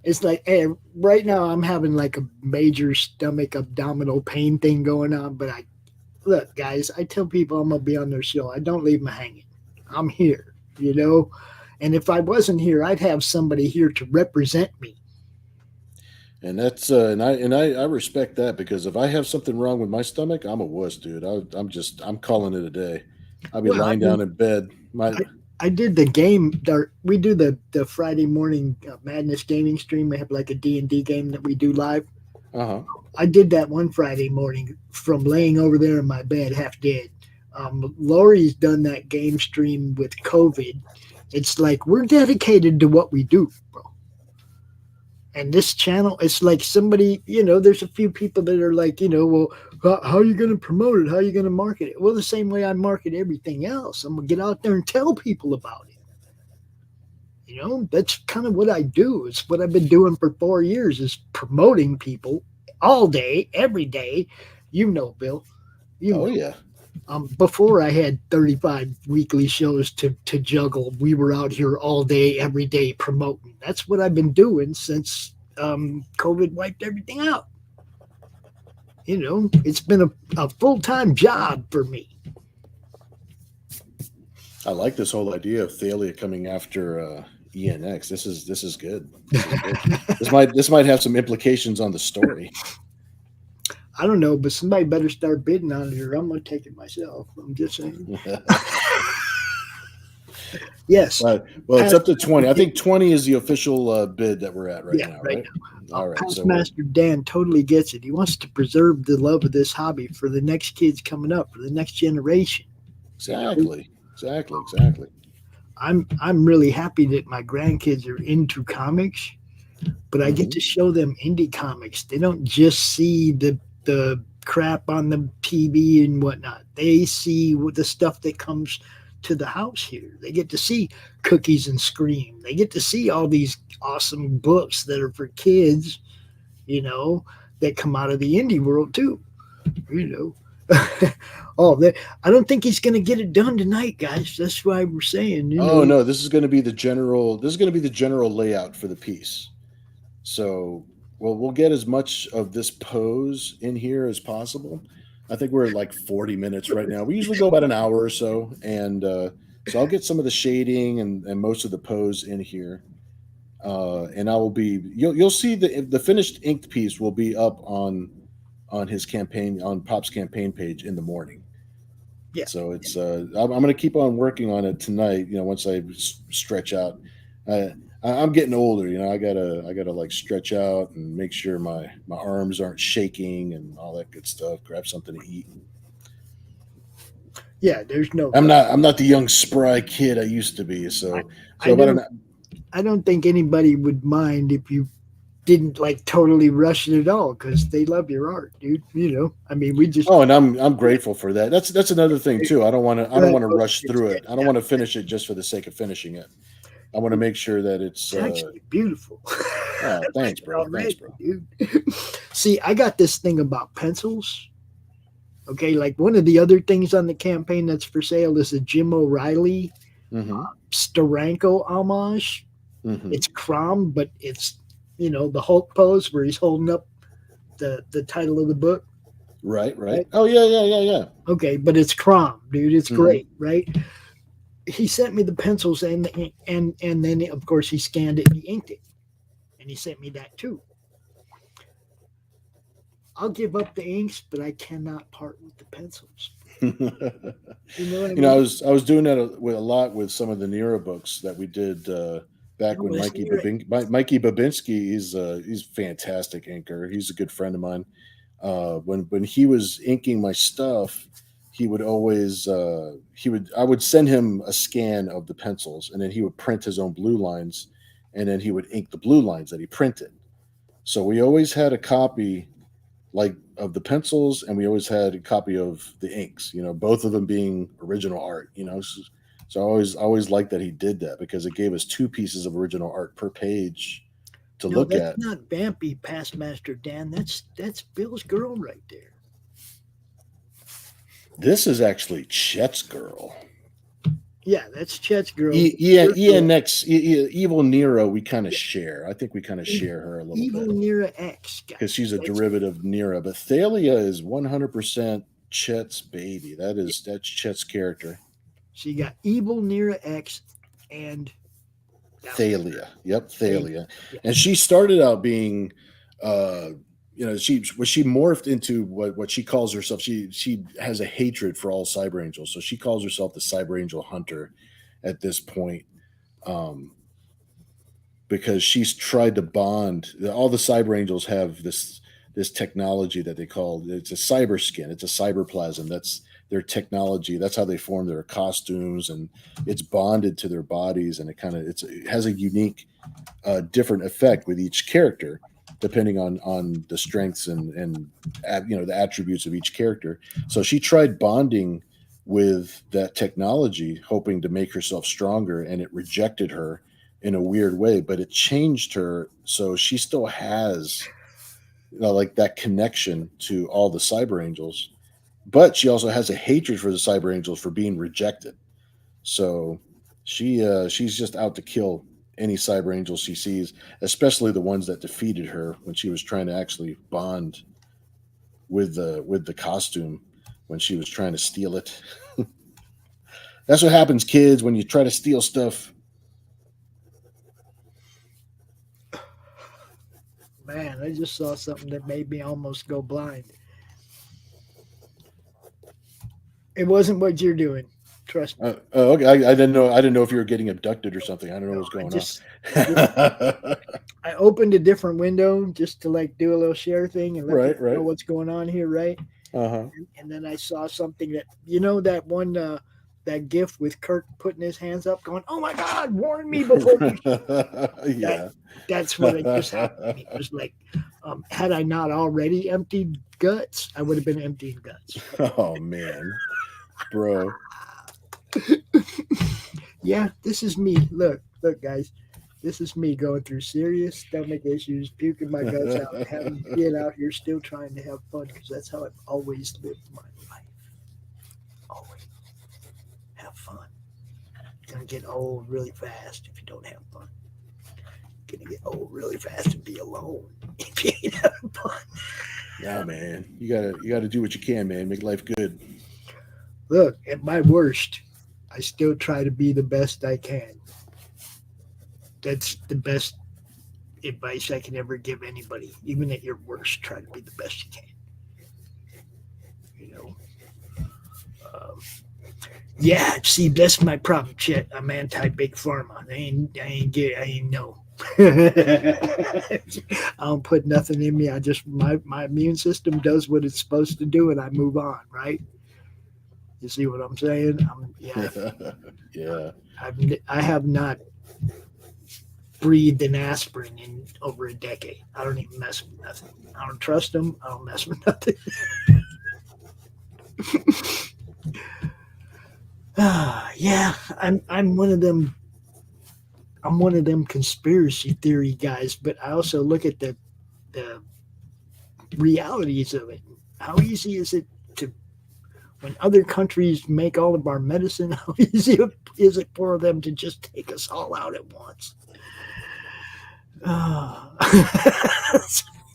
It's like, hey, right now I'm having like a major stomach abdominal pain thing going on, but look, guys, I tell people I'm going to be on their show. I don't leave them hanging. I'm here, and if I wasn't here, I'd have somebody here to represent me. And that's I respect that, because if I have something wrong with my stomach, I'm a wuss, dude. I'm calling it a day. I'll be lying down in bed. I did the game. We do the Friday morning Madness gaming stream. We have like a D&D game that we do live. Uh-huh. I did that one Friday morning from laying over there in my bed, half dead. Lori's done that game stream with COVID. It's like we're dedicated to what we do, bro. And this channel, it's like somebody, there's a few people that are like, well, how are you going to promote it? How are you going to market it? Well, the same way I market everything else. I'm going to get out there and tell people about it. That's kind of what I do. It's what I've been doing for 4 years, is promoting people all day, every day. Bill. Yeah. Before I had 35 weekly shows to juggle, we were out here all day, every day promoting. That's what I've been doing since COVID wiped everything out. It's been a full-time job for me. I like this whole idea of Thalia coming after ENX. This is good. This might have some implications on the story. I don't know, but somebody better start bidding on it, or I'm gonna take it myself. I'm just saying. Yes. Well, it's up to 20. I think 20 is the official bid that we're at right now, right? Now. All right. Master Dan totally gets it. He wants to preserve the love of this hobby for the next kids coming up, for the next generation. Exactly. I'm really happy that my grandkids are into comics, but I get to show them indie comics. They don't just see the crap on the TV and whatnot. They see the stuff that comes to the house here. They get to see Cookies and Scream. They get to see all these awesome books that are for kids, that come out of the indie world too. I don't think he's going to get it done tonight, guys. That's why we're saying. No, this is going to be the general. This is going to be the general layout for the piece. So, we'll get as much of this pose in here as possible. I think we're at like 40 minutes right now. We usually go about an hour or so, and so I'll get some of the shading and most of the pose in here, and I will be. You'll see the finished inked piece will be up on his campaign, on Pop's campaign page in the morning. Yeah. So it's I'm going to keep on working on it tonight. Once I stretch out. I'm getting older, I gotta like stretch out and make sure my arms aren't shaking and all that good stuff. Grab something to eat. Yeah, there's no. I'm not the young spry kid I used to be. I don't think anybody would mind if you didn't like totally rush it at all, because they love your art, dude. I mean, we just. Oh, and I'm grateful for that. That's another thing too. I don't want to rush through it. I don't want to finish it just for the sake of finishing it. I want to make sure that it's actually beautiful. Oh, thanks, bro. Thanks, bro. Dude. See, I got this thing about pencils. Okay, like one of the other things on the campaign that's for sale is a Jim O'Reilly Steranko homage. It's Crom, but it's the Hulk pose where he's holding up the title of the book. Right. Oh yeah. Okay, but it's Crom, dude. It's great, right? He sent me the pencils and the ink, and then of course he scanned it and he inked it, and he sent me that too. I'll give up the inks, but I cannot part with the pencils. You know what I mean? I was doing that a lot with some of the Nero books that we did back when Mikey Babinski. He's fantastic inker. He's a good friend of mine. When he was inking my stuff, he would always I would send him a scan of the pencils, and then he would print his own blue lines, and then he would ink the blue lines that he printed. So we always had a copy of the pencils, and we always had a copy of the inks, both of them being original art, so I always liked that he did that, because it gave us 2 pieces of original art per page to look at. That's not Vampy Past Master Dan. That's Bill's girl right there. This is actually Chet's girl. Yeah, that's Chet's girl. ENX, Evil Nero, we kind of share. I think we kind of share her a little bit. Evil Nero X. Because she's a derivative of Nero. But Thalia is 100% Chet's baby. That's Chet's character. So you got Evil Nero X and Thalia. Yep, Thalia. Yeah. And she started out being she morphed into what she calls herself. She has a hatred for all cyber angels, so she calls herself the Cyber Angel Hunter at this point, because she's tried to bond. All the cyber angels have this technology that they call, it's a cyber skin. It's a cyberplasm. That's their technology. That's how they form their costumes, and it's bonded to their bodies, and it has a unique, different effect with each character, depending on the strengths and the attributes of each character. So she tried bonding with that technology, hoping to make herself stronger, and it rejected her in a weird way, but it changed her. So she still has that connection to all the cyber angels, but she also has a hatred for the cyber angels for being rejected. So she's just out to kill any cyber angel she sees, especially the ones that defeated her when she was trying to actually bond with the costume, when she was trying to steal it. That's what happens, kids, when you try to steal stuff. man, I just saw something that made me almost go blind. It wasn't what you're doing. Trust me. Okay. I didn't know. I didn't know if you were getting abducted or something. I don't know what's going on. I opened a different window just to like do a little share thing and let people know what's going on here, right? And then I saw something that that one that GIF with Kirk putting his hands up, going, "Oh my God, warn me before you." Yeah, that's what it just happened. It was like, had I not already emptied guts, I would have been emptying guts. Oh man, bro. Yeah, this is me. Look, guys. This is me going through serious stomach issues, puking my guts out, being out here still trying to have fun, because that's how I've always lived my life. Always have fun. You're gonna get old really fast if you don't have fun. You're gonna get old really fast and be alone if you ain't having fun. Yeah, man. You gotta do what you can, man. Make life good. Look, at my worst, I still try to be the best I can. That's the best advice I can ever give anybody. Even at your worst, try to be the best you can. Yeah, see, that's my problem, Chet. I'm anti-big pharma. I ain't no. I don't put nothing in me. I just my immune system does what it's supposed to do, and I move on. Right? You see what I'm saying? Yeah. I have not breathed an aspirin in over a decade. I don't even mess with nothing. I don't trust them. I don't mess with nothing. Yeah, I'm one of them. I'm one of them conspiracy theory guys, but I also look at the realities of it. How easy is it to, when other countries make all of our medicine, how easy is it for them to just take us all out at once?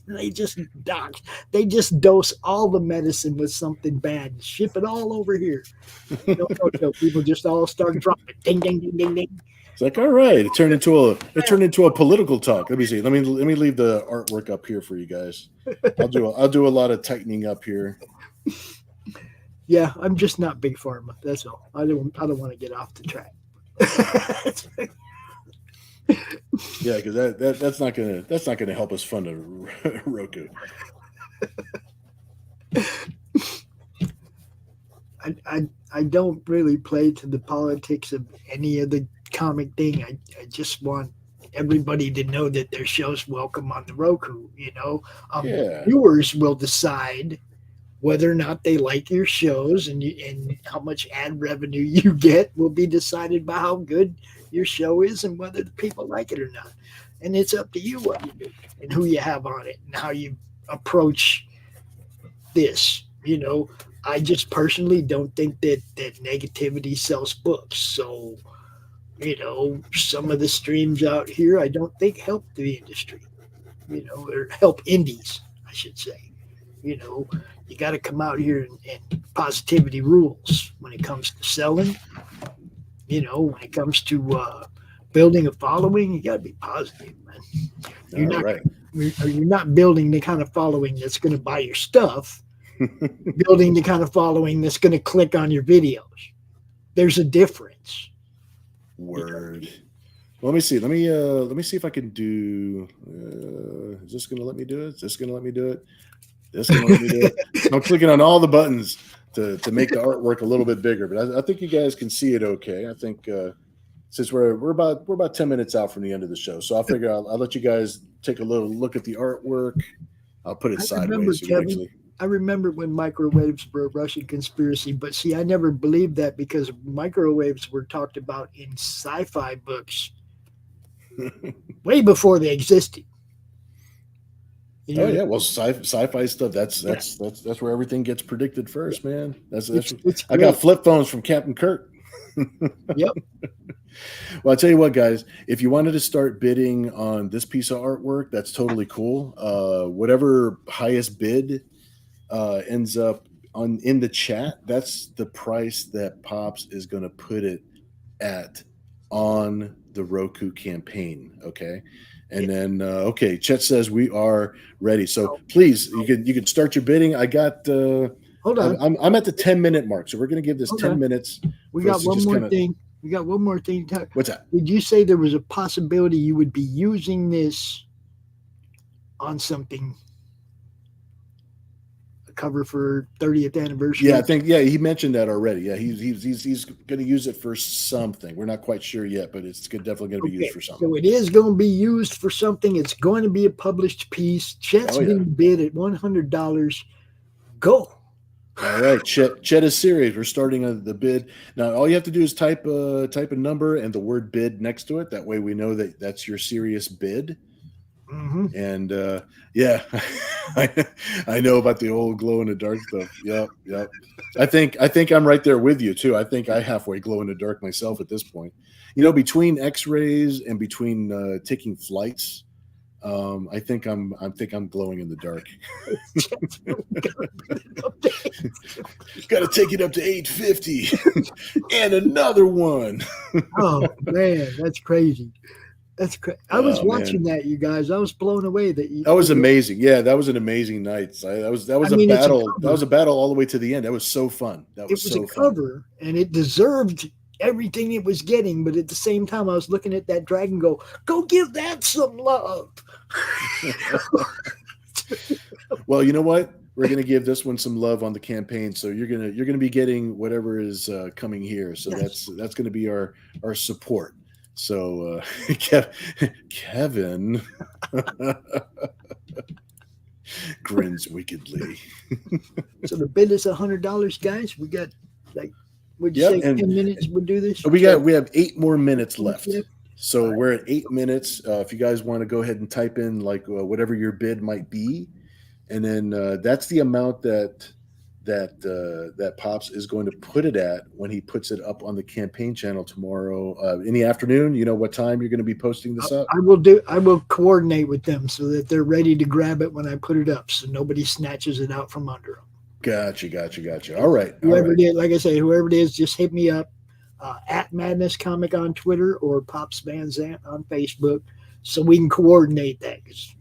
They just dose all the medicine with something bad and ship it all over here. People just all start dropping. Ding, ding, ding, ding, ding. It's like, all right, it turned into a political talk. Let me see. Let me leave the artwork up here for you guys. I'll do a lot of tightening up here. Yeah, I'm just not big pharma. That's all. I don't want to get off the track. Yeah, because that's not gonna help us fund a Roku. I don't really play to the politics of any of the comic thing. I just want everybody to know that their show's welcome on the Roku. Viewers will decide whether or not they like your shows, and how much ad revenue you get will be decided by how good your show is and whether the people like it or not. And it's up to you what you do and who you have on it and how you approach this. I just personally don't think that negativity sells books. So, some of the streams out here I don't think help the industry, or help indies, I should say. You got to come out here and positivity rules when it comes to selling. When it comes to building a following, you got to be positive, man. You're not building the kind of following that's going to buy your stuff. Building the kind of following that's going to click on your videos. There's a difference. Word. Let me see. Let me see if I can do. Is this going to let me do it? Is this going to let me do it? This going to let me do it? I'm clicking on all the buttons to make the artwork a little bit bigger, but I think you guys can see it okay. I think since we're about 10 minutes out from the end of the show, so I'll figure I'll let you guys take a little look at the artwork. I'll put it sideways. I remember when microwaves were a Russian conspiracy, but see, I never believed that because microwaves were talked about in sci-fi books way before they existed. Oh yeah, well, sci-fi stuff. That's where everything gets predicted first, man. I got flip phones from Captain Kirk. Yep. Well, I'll tell you what, guys, if you wanted to start bidding on this piece of artwork, that's totally cool. Whatever highest bid ends up in the chat, that's the price that Pops is going to put it at on the Roku campaign. Okay. And then, okay, Chet says we are ready. So please, you can start your bidding. I got, hold on. I'm at the 10-minute mark. So we're going to give this 10 minutes. We got one more thing. We got one more thing to talk. What's that? Did you say there was a possibility you would be using this on something? A cover for 30th anniversary? Yeah, I think, he mentioned that already. Yeah, he's going to use it for something. We're not quite sure yet, but it's definitely going to be used for something. So it is going to be used for something. It's going to be a published piece. Chet's been bid at $100. Go. All right, Chet is serious. We're starting the bid now. All you have to do is type a number and the word bid next to it. That way, we know that that's your serious bid. Mm-hmm. And I know about the old glow in the dark stuff. Yep. I think I'm right there with you too. I think I halfway glow in the dark myself at this point. Between X-rays and between taking flights. I think I'm glowing in the dark. Got to take it up to 850 and another one. Oh man, that's crazy. That's crazy. I was watching that, you guys. I was blown away that was amazing. Yeah, that was an amazing night. That was a battle. That was a battle all the way to the end. That was so fun. It was so a cover, and it deserved everything it was getting, but at the same time I was looking at that dragon go give that some love. Well, you know what, we're going to give this one some love on the campaign, so you're going to be getting whatever is coming here, so that's going to be our support. So Kevin grins wickedly. So the bid is $100, guys. We got would you say 10 minutes would do this? We have 8 more minutes left. So we're at 8 minutes. If you guys want to go ahead and type in whatever your bid might be, and then that's the amount that Pops is going to put it at when he puts it up on the campaign channel tomorrow in the afternoon. You know what time you're going to be posting this up? I will coordinate with them so that they're ready to grab it when I put it up, so nobody snatches it out from under them. Gotcha. All right. Whoever it is, like I say, whoever it is, just hit me up at Madness Comic on Twitter or Pops Van Zant on Facebook, so we can coordinate that. Because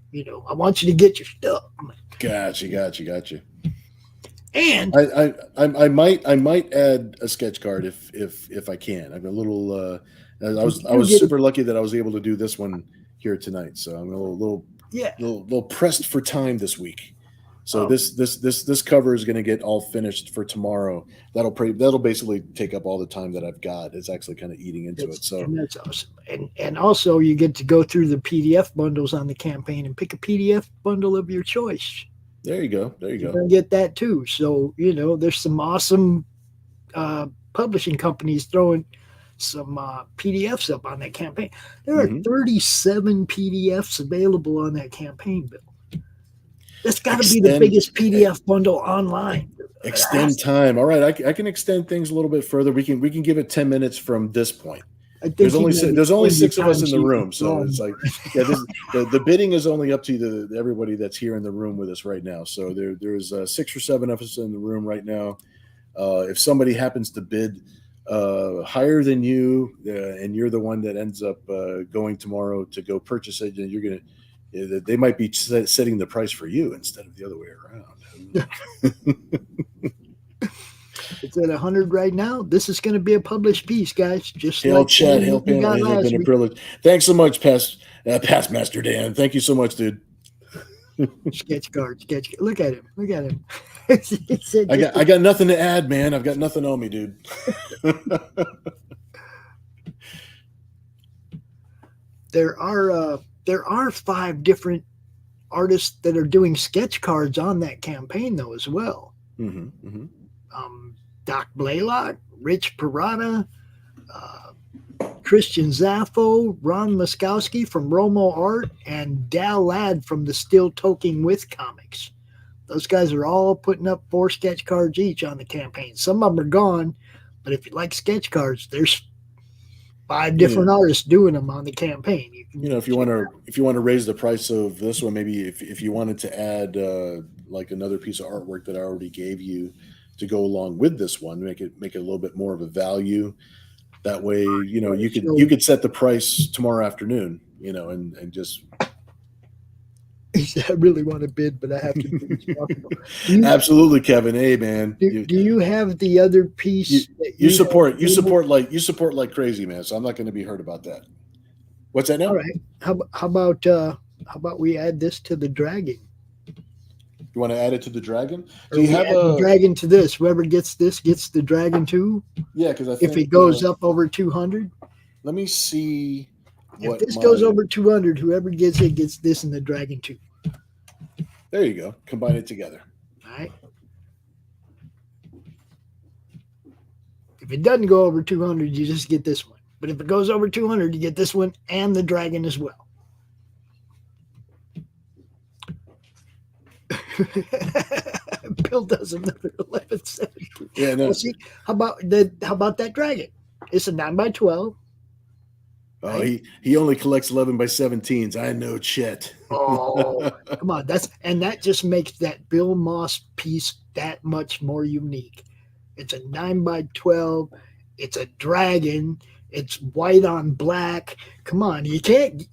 I want you to get your stuff. Gotcha. And I might add a sketch card if I can. I'm a little. I was super lucky that I was able to do this one here tonight, so I'm a little pressed for time this week. So this cover is going to get all finished for tomorrow. That'll basically take up all the time that I've got. It's actually kind of eating into it. So that's awesome. And also you get to go through the PDF bundles on the campaign and pick a PDF bundle of your choice. There you go. You're going to get that too. So there's some awesome publishing companies throwing some PDFs up on that campaign. There are 37 PDFs available on that campaign, Bill. That's got to be the biggest PDF bundle online. Extend time. All right, I can extend things a little bit further. We can give it 10 minutes from this point. There's only 6 of us in the room, so it's like the bidding is only up to everybody that's here in the room with us right now. So there's 6 or 7 of us in the room right now. If somebody happens to bid higher than you, and you're the one that ends up going tomorrow to go purchase it, and you're gonna. They might be setting the price for you instead of the other way around. It's at 100 right now. This is going to be a published piece, guys. Just hail Chad, hail Pam. It's been a privilege. Thanks so much, Past Master Dan. Thank you so much, dude. Sketch card. Look at him. I got nothing to add, man. I've got nothing on me, dude. There are 5 different artists that are doing sketch cards on that campaign, though, as well. Doc Blaylock, Rich Parada, Christian Zaffo, Ron Muskowski from Romo Art, and Dal Ladd from the Still Toking With comics. Those guys are all putting up 4 sketch cards each on the campaign. Some of them are gone, but if you like sketch cards, there's 5 different artists doing them on the campaign. If you want to raise the price of this one, maybe if you wanted to add like another piece of artwork that I already gave you to go along with this one, make it a little bit more of a value. That way, you could set the price tomorrow afternoon, and just. He said, I really want to bid, but I have to be responsible. Absolutely, Kevin. Hey, man. Do you have the other piece? You support like crazy, man. So I'm not going to be hurt about that. What's that now? All right. How about we add this to the dragon? You want to add it to the dragon? Do you have the dragon to this? Whoever gets this gets the dragon too. Yeah, because if it goes up over 200. Let me see. If this goes over 200, whoever gets it gets this and the dragon too. There you go. Combine it together. All right. If it doesn't go over 200, you just get this one. But if it goes over 200, you get this one and the dragon as well. Bill does another 1170. Yeah, no. Well, see, how about that dragon? It's a 9x12. Oh, right? he only collects 11x17s. I know, Chet. Oh, come on. That just makes that Bill Moss piece that much more unique. It's a 9x12. It's a dragon. It's white on black. Come on, you can't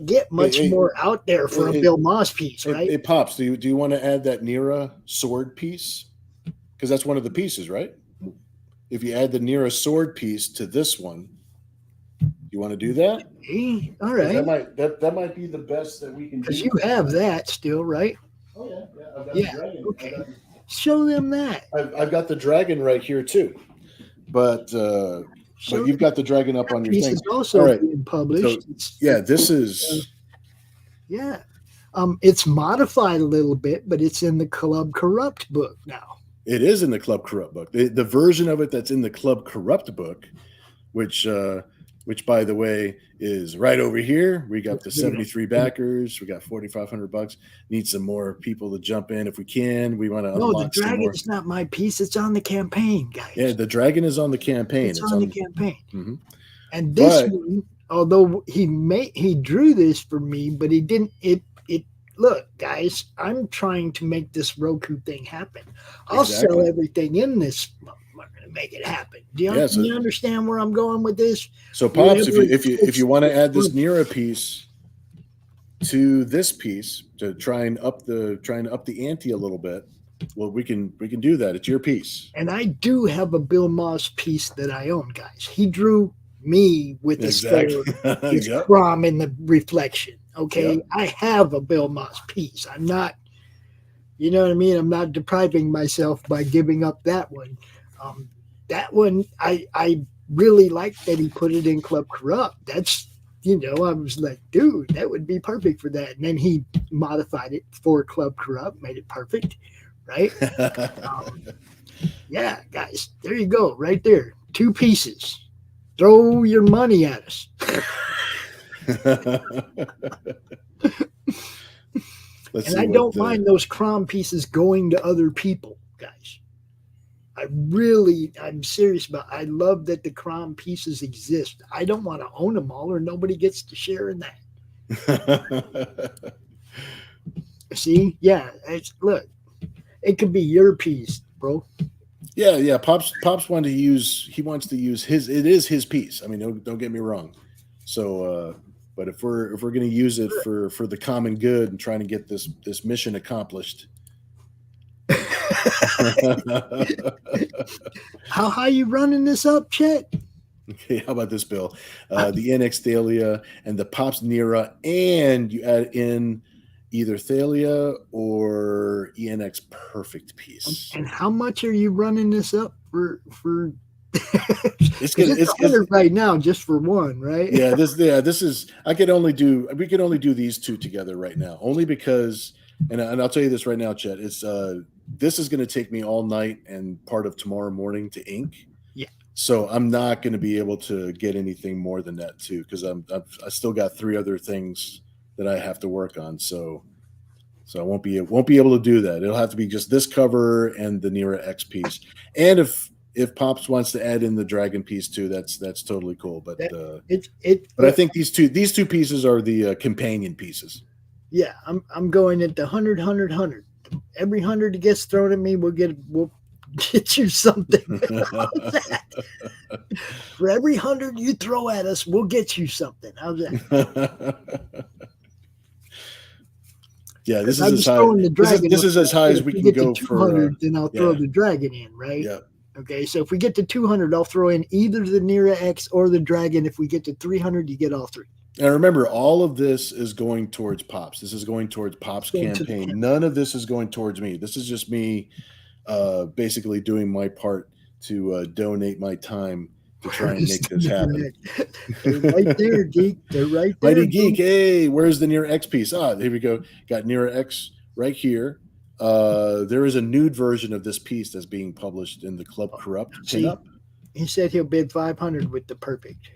get much more out there for a Bill Moss piece, right? It pops. Do you want to add that Nera sword piece? Because that's one of the pieces, right? If you add the Nera sword piece to this one, you want to do that? Hey, all right. That might be the best that we can do. Because you have that still, right? Oh yeah. I've got the dragon. Okay. Show them that. I've got the dragon right here too, but you've got the dragon up on your thing. This is also being published. So, this is. Yeah, it's modified a little bit, but it's in the Club Corrupt book now. It is in the Club Corrupt book. The version of it that's in the Club Corrupt book, which by the way is right over here. We got the 73 backers. We got $4,500. Need some more people to jump in if we can. We want to. No, the dragon is not my piece. It's on the campaign, guys. Yeah, the dragon is on the campaign. It's on the campaign. Mm-hmm. And this one, although he drew this for me, but he didn't. Look, guys, I'm trying to make this Roku thing happen. I'll sell everything in this. I'm going to make it happen. Do you understand where I'm going with this? So, Pops, if you want to add this Nera piece to this piece to try and up the ante a little bit, well, we can do that. It's your piece. And I do have a Bill Moss piece that I own, guys. He drew me with his chrome in the reflection. Okay, yep. I have a Bill Moss piece. I'm not, you know what I mean? I'm not depriving myself by giving up that one. That one, I really like that he put it in Club Corrupt. That's, I was like, dude, that would be perfect for that. And then he modified it for Club Corrupt, made it perfect, right? Yeah, guys, there you go, right there. 2 pieces. Throw your money at us. And I don't mind those crom pieces going to other people, guys. I'm serious about it. I love that the crom pieces exist. I don't want to own them all or nobody gets to share in that. See? Yeah. Look, it could be your piece, bro. Yeah. Pops wants to use his, it is his piece. I mean, don't get me wrong. So, but if we're going to use it for the common good and trying to get this mission accomplished. How high you running this up, Chet? Okay, how about this, Bill? The NX Thalia and the Pops Nera, and you add in either Thalia or ENX Perfect piece. And how much are you running this up for? It's 100 right now, just for one, right? This is. We could only do these 2 together right now, only because, and I'll tell you this right now, Chet. It's this is going to take me all night and part of tomorrow morning to ink. Yeah. So I'm not going to be able to get anything more than that too, because I still got 3 other things that I have to work on. So I won't be able to do that. It'll have to be just this cover and the Nera X piece. And if Pops wants to add in the dragon piece too, that's totally cool. But I think these two pieces are the companion pieces. Yeah, I'm going at the 100. Every 100 that gets thrown at me, we'll get you something. How's that? For every 100 you throw at us, we'll get you something. How's that? Yeah, this is as high. This is as high as we can go for. Then I'll throw the dragon in, right? Yeah. Okay, so if we get to 200, I'll throw in either the Nira X or the dragon. If we get to 300, you get all three. And remember, all of this is going towards Pops. This is going towards Pops' campaign. None of this is going towards me. This is just me basically doing my part to donate my time to try and make this happen. They're right there, Geek. They're right there. Mighty Geek, hey, where's the Nira X piece? Here we go. Got Nira X right here. There is a nude version of this piece that's being published in the Club Corrupt pinup. He said he'll bid 500 with the perfect.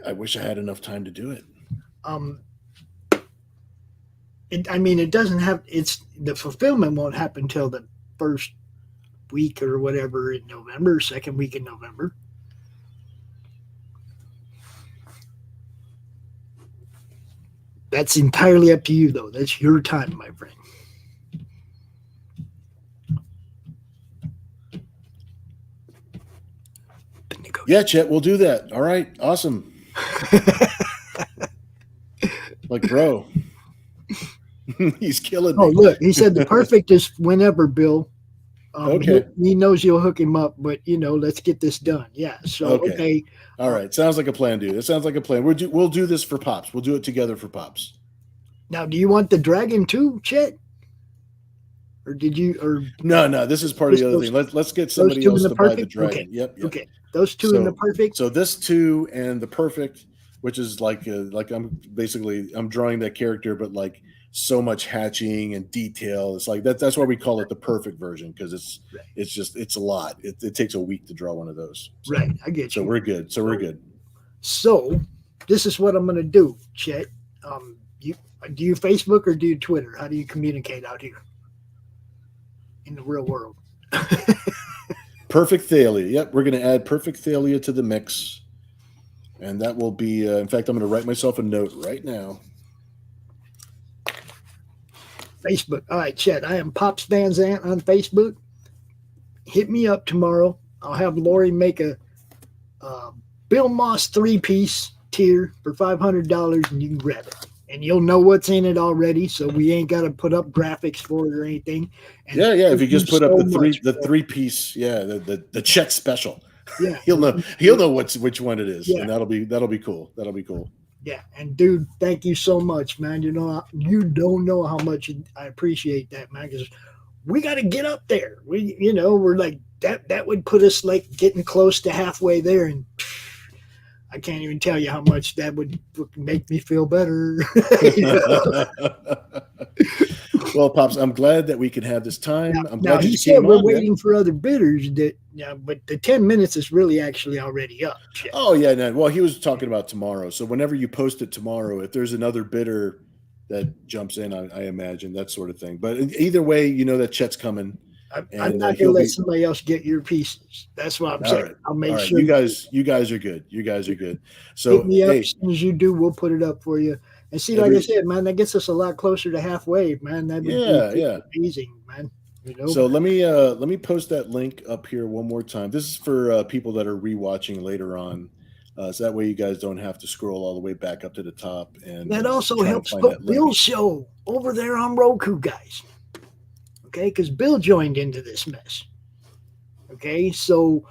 I wish I had enough time to do it. It doesn't have. The fulfillment won't happen until the first week or whatever in November, second week in November. That's entirely up to you, though. That's your time, my friend. Yeah, Chet, we'll do that. All right, awesome. Like, bro, he's killing me. Oh, look, he said the perfect is whenever, Bill. Okay. He knows you'll hook him up, but let's get this done. Yeah. So okay. All right. Sounds like a plan, dude. It sounds like a plan. We'll do this for Pops. We'll do it together for Pops. Now, do you want the dragon too, Chet? Or did you? Or no? This is part of the other thing. Let's get somebody else to buy the dragon. Okay. Yep. Okay. Those two in the perfect. So this two and the perfect, which is like I'm drawing that character, but like so much hatching and detail. It's like that's why we call it the perfect version, because it's a lot. It takes a week to draw one of those. So, right, I get you. So we're good. So this is what I'm going to do, Chet. Do you Facebook or do you Twitter? How do you communicate out here in the real world? Perfect Thalia. Yep, we're going to add Perfect Thalia to the mix, and that will be. In fact, I'm going to write myself a note right now. Facebook. All right, Chet. I am Pops Van Zant on Facebook. Hit me up tomorrow. I'll have Lori make a Bill Moss 3-piece tier for $500, and you can grab it. And you'll know what's in it already, so we ain't got to put up graphics for it or anything. And yeah. If you just put up the 3-piece, the Chet special. Yeah, he'll know which one it is, and that'll be cool. That'll be cool. Yeah, and dude, thank you so much, man. You don't know how much I appreciate that, man. Because we got to get up there. We're like that. That would put us like getting close to halfway there, and I can't even tell you how much that would make me feel better. Well, Pops, I'm glad that we could have this time. I'm glad he said we're waiting for other bidders. But the 10 minutes is really actually already up. Oh, yeah. No. Well, he was talking about tomorrow. So whenever you post it tomorrow, if there's another bidder that jumps in, I imagine, that sort of thing. But either way, that Chet's coming. I'm not going to let somebody else get your pieces. That's what I'm saying. Right. I'll make sure. You guys are good. You guys are good. So hit me up as soon as you do. We'll put it up for you. And see, like I said, man, that gets us a lot closer to halfway, man. That'd be amazing, man. So let me post that link up here one more time. This is for people that are rewatching later on, so that way you guys don't have to scroll all the way back up to the top. And that also helps put Bill's show over there on Roku, guys. Okay, because Bill joined into this mess. Okay, so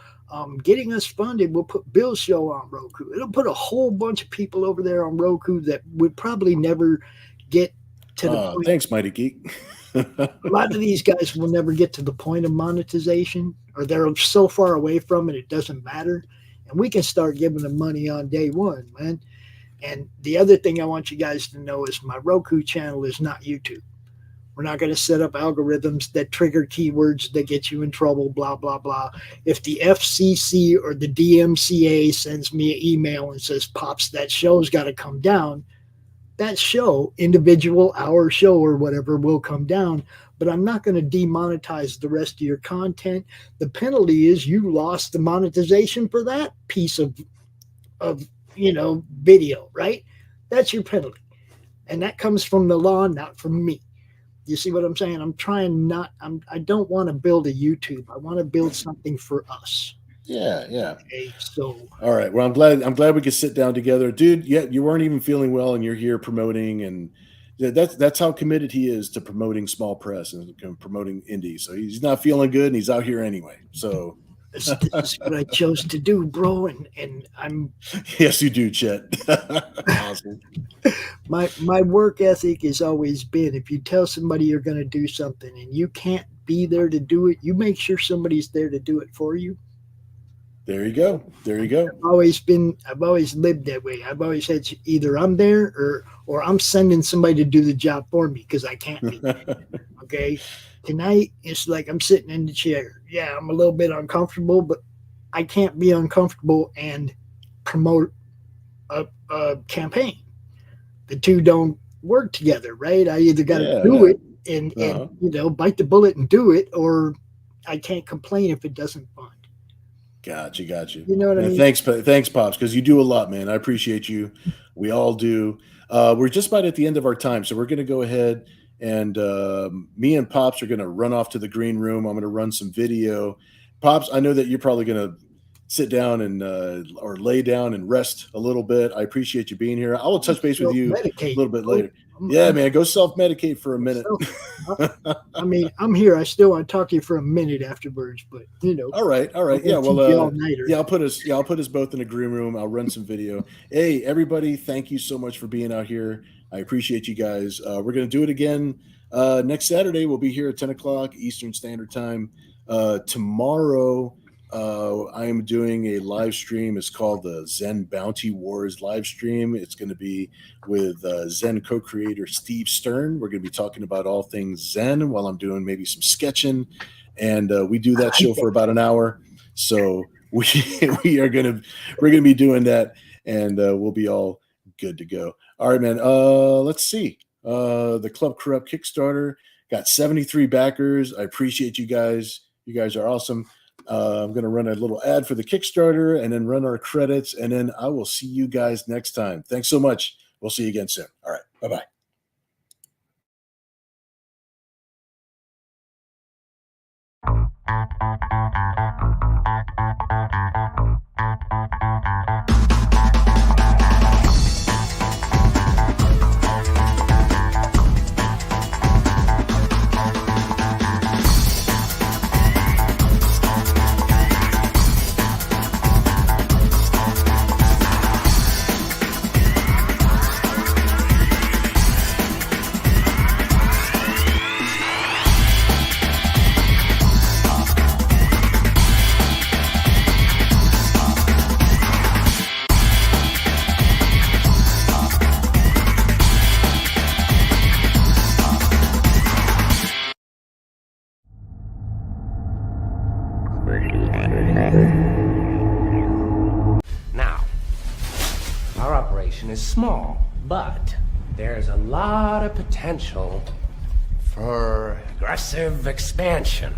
getting us funded will put Bill's show on Roku. It'll put a whole bunch of people over there on Roku that would probably never get to the point. Thanks, Mighty Geek. A lot of these guys will never get to the point of monetization, or they're so far away from it, it doesn't matter. And we can start giving them money on day one, man. And the other thing I want you guys to know is my Roku channel is not YouTube. We're not going to set up algorithms that trigger keywords that get you in trouble, blah, blah, blah. If the FCC or the DMCA sends me an email and says, Pops, that show's got to come down, that show, individual hour show or whatever, will come down. But I'm not going to demonetize the rest of your content. The penalty is you lost the monetization for that piece of video, right? That's your penalty. And that comes from the law, not from me. You see what I'm saying? I'm trying not. I don't want to build a YouTube. I want to build something for us. Yeah. Okay, so all right. Well, I'm glad we could sit down together, dude. Yeah, you weren't even feeling well, and you're here promoting, and that's how committed he is to promoting small press and promoting indie. So he's not feeling good, and he's out here anyway. So this is what I chose to do, bro. And I'm yes, you do, Chet. Awesome. My work ethic has always been, if you tell somebody you're going to do something and you can't be there to do it, you make sure somebody's there to do it for you. There you go. I've always lived that way. I've always said either I'm there or I'm sending somebody to do the job for me because I can't be. Okay. Tonight, it's like I'm sitting in the chair. Yeah, I'm a little bit uncomfortable, but I can't be uncomfortable and promote a campaign. The two don't work together, right? I either got to do it and bite the bullet and do it, or I can't complain if it doesn't fund. Got you. You know what I mean? Thanks, Pops, because you do a lot, man. I appreciate you. We all do. We're just about at the end of our time, so we're going to go ahead and me and Pops are going to run off to the green room. I'm going to run some video. Pops, I know that you're probably going to sit down and or lay down and rest a little bit. I appreciate you being here. I will touch base with you a little bit later. Yeah, man, go self-medicate for a minute. I mean, I'm here. I still want to talk to you for a minute afterwards, but All right. Yeah, well, I'll put us both in a green room. I'll run some video. Hey, everybody, thank you so much for being out here. I appreciate you guys. We're going to do it again next Saturday. We'll be here at 10 o'clock Eastern Standard Time. Tomorrow, I am doing a live stream. It's called the Zen Bounty Wars live stream. It's going to be with Zen co-creator Steve Stern. We're going to be talking about all things Zen while I'm doing maybe some sketching. And we do that show for about an hour. So we're going to be doing that, and we'll be all good to go. All right, man. Let's see. The Club Corrupt Kickstarter got 73 backers. I appreciate you guys. You guys are awesome. I'm going to run a little ad for the Kickstarter and then run our credits, and then I will see you guys next time. Thanks so much. We'll see you again soon. All right. Bye-bye. Now, our operation is small, but there's a lot of potential for aggressive expansion.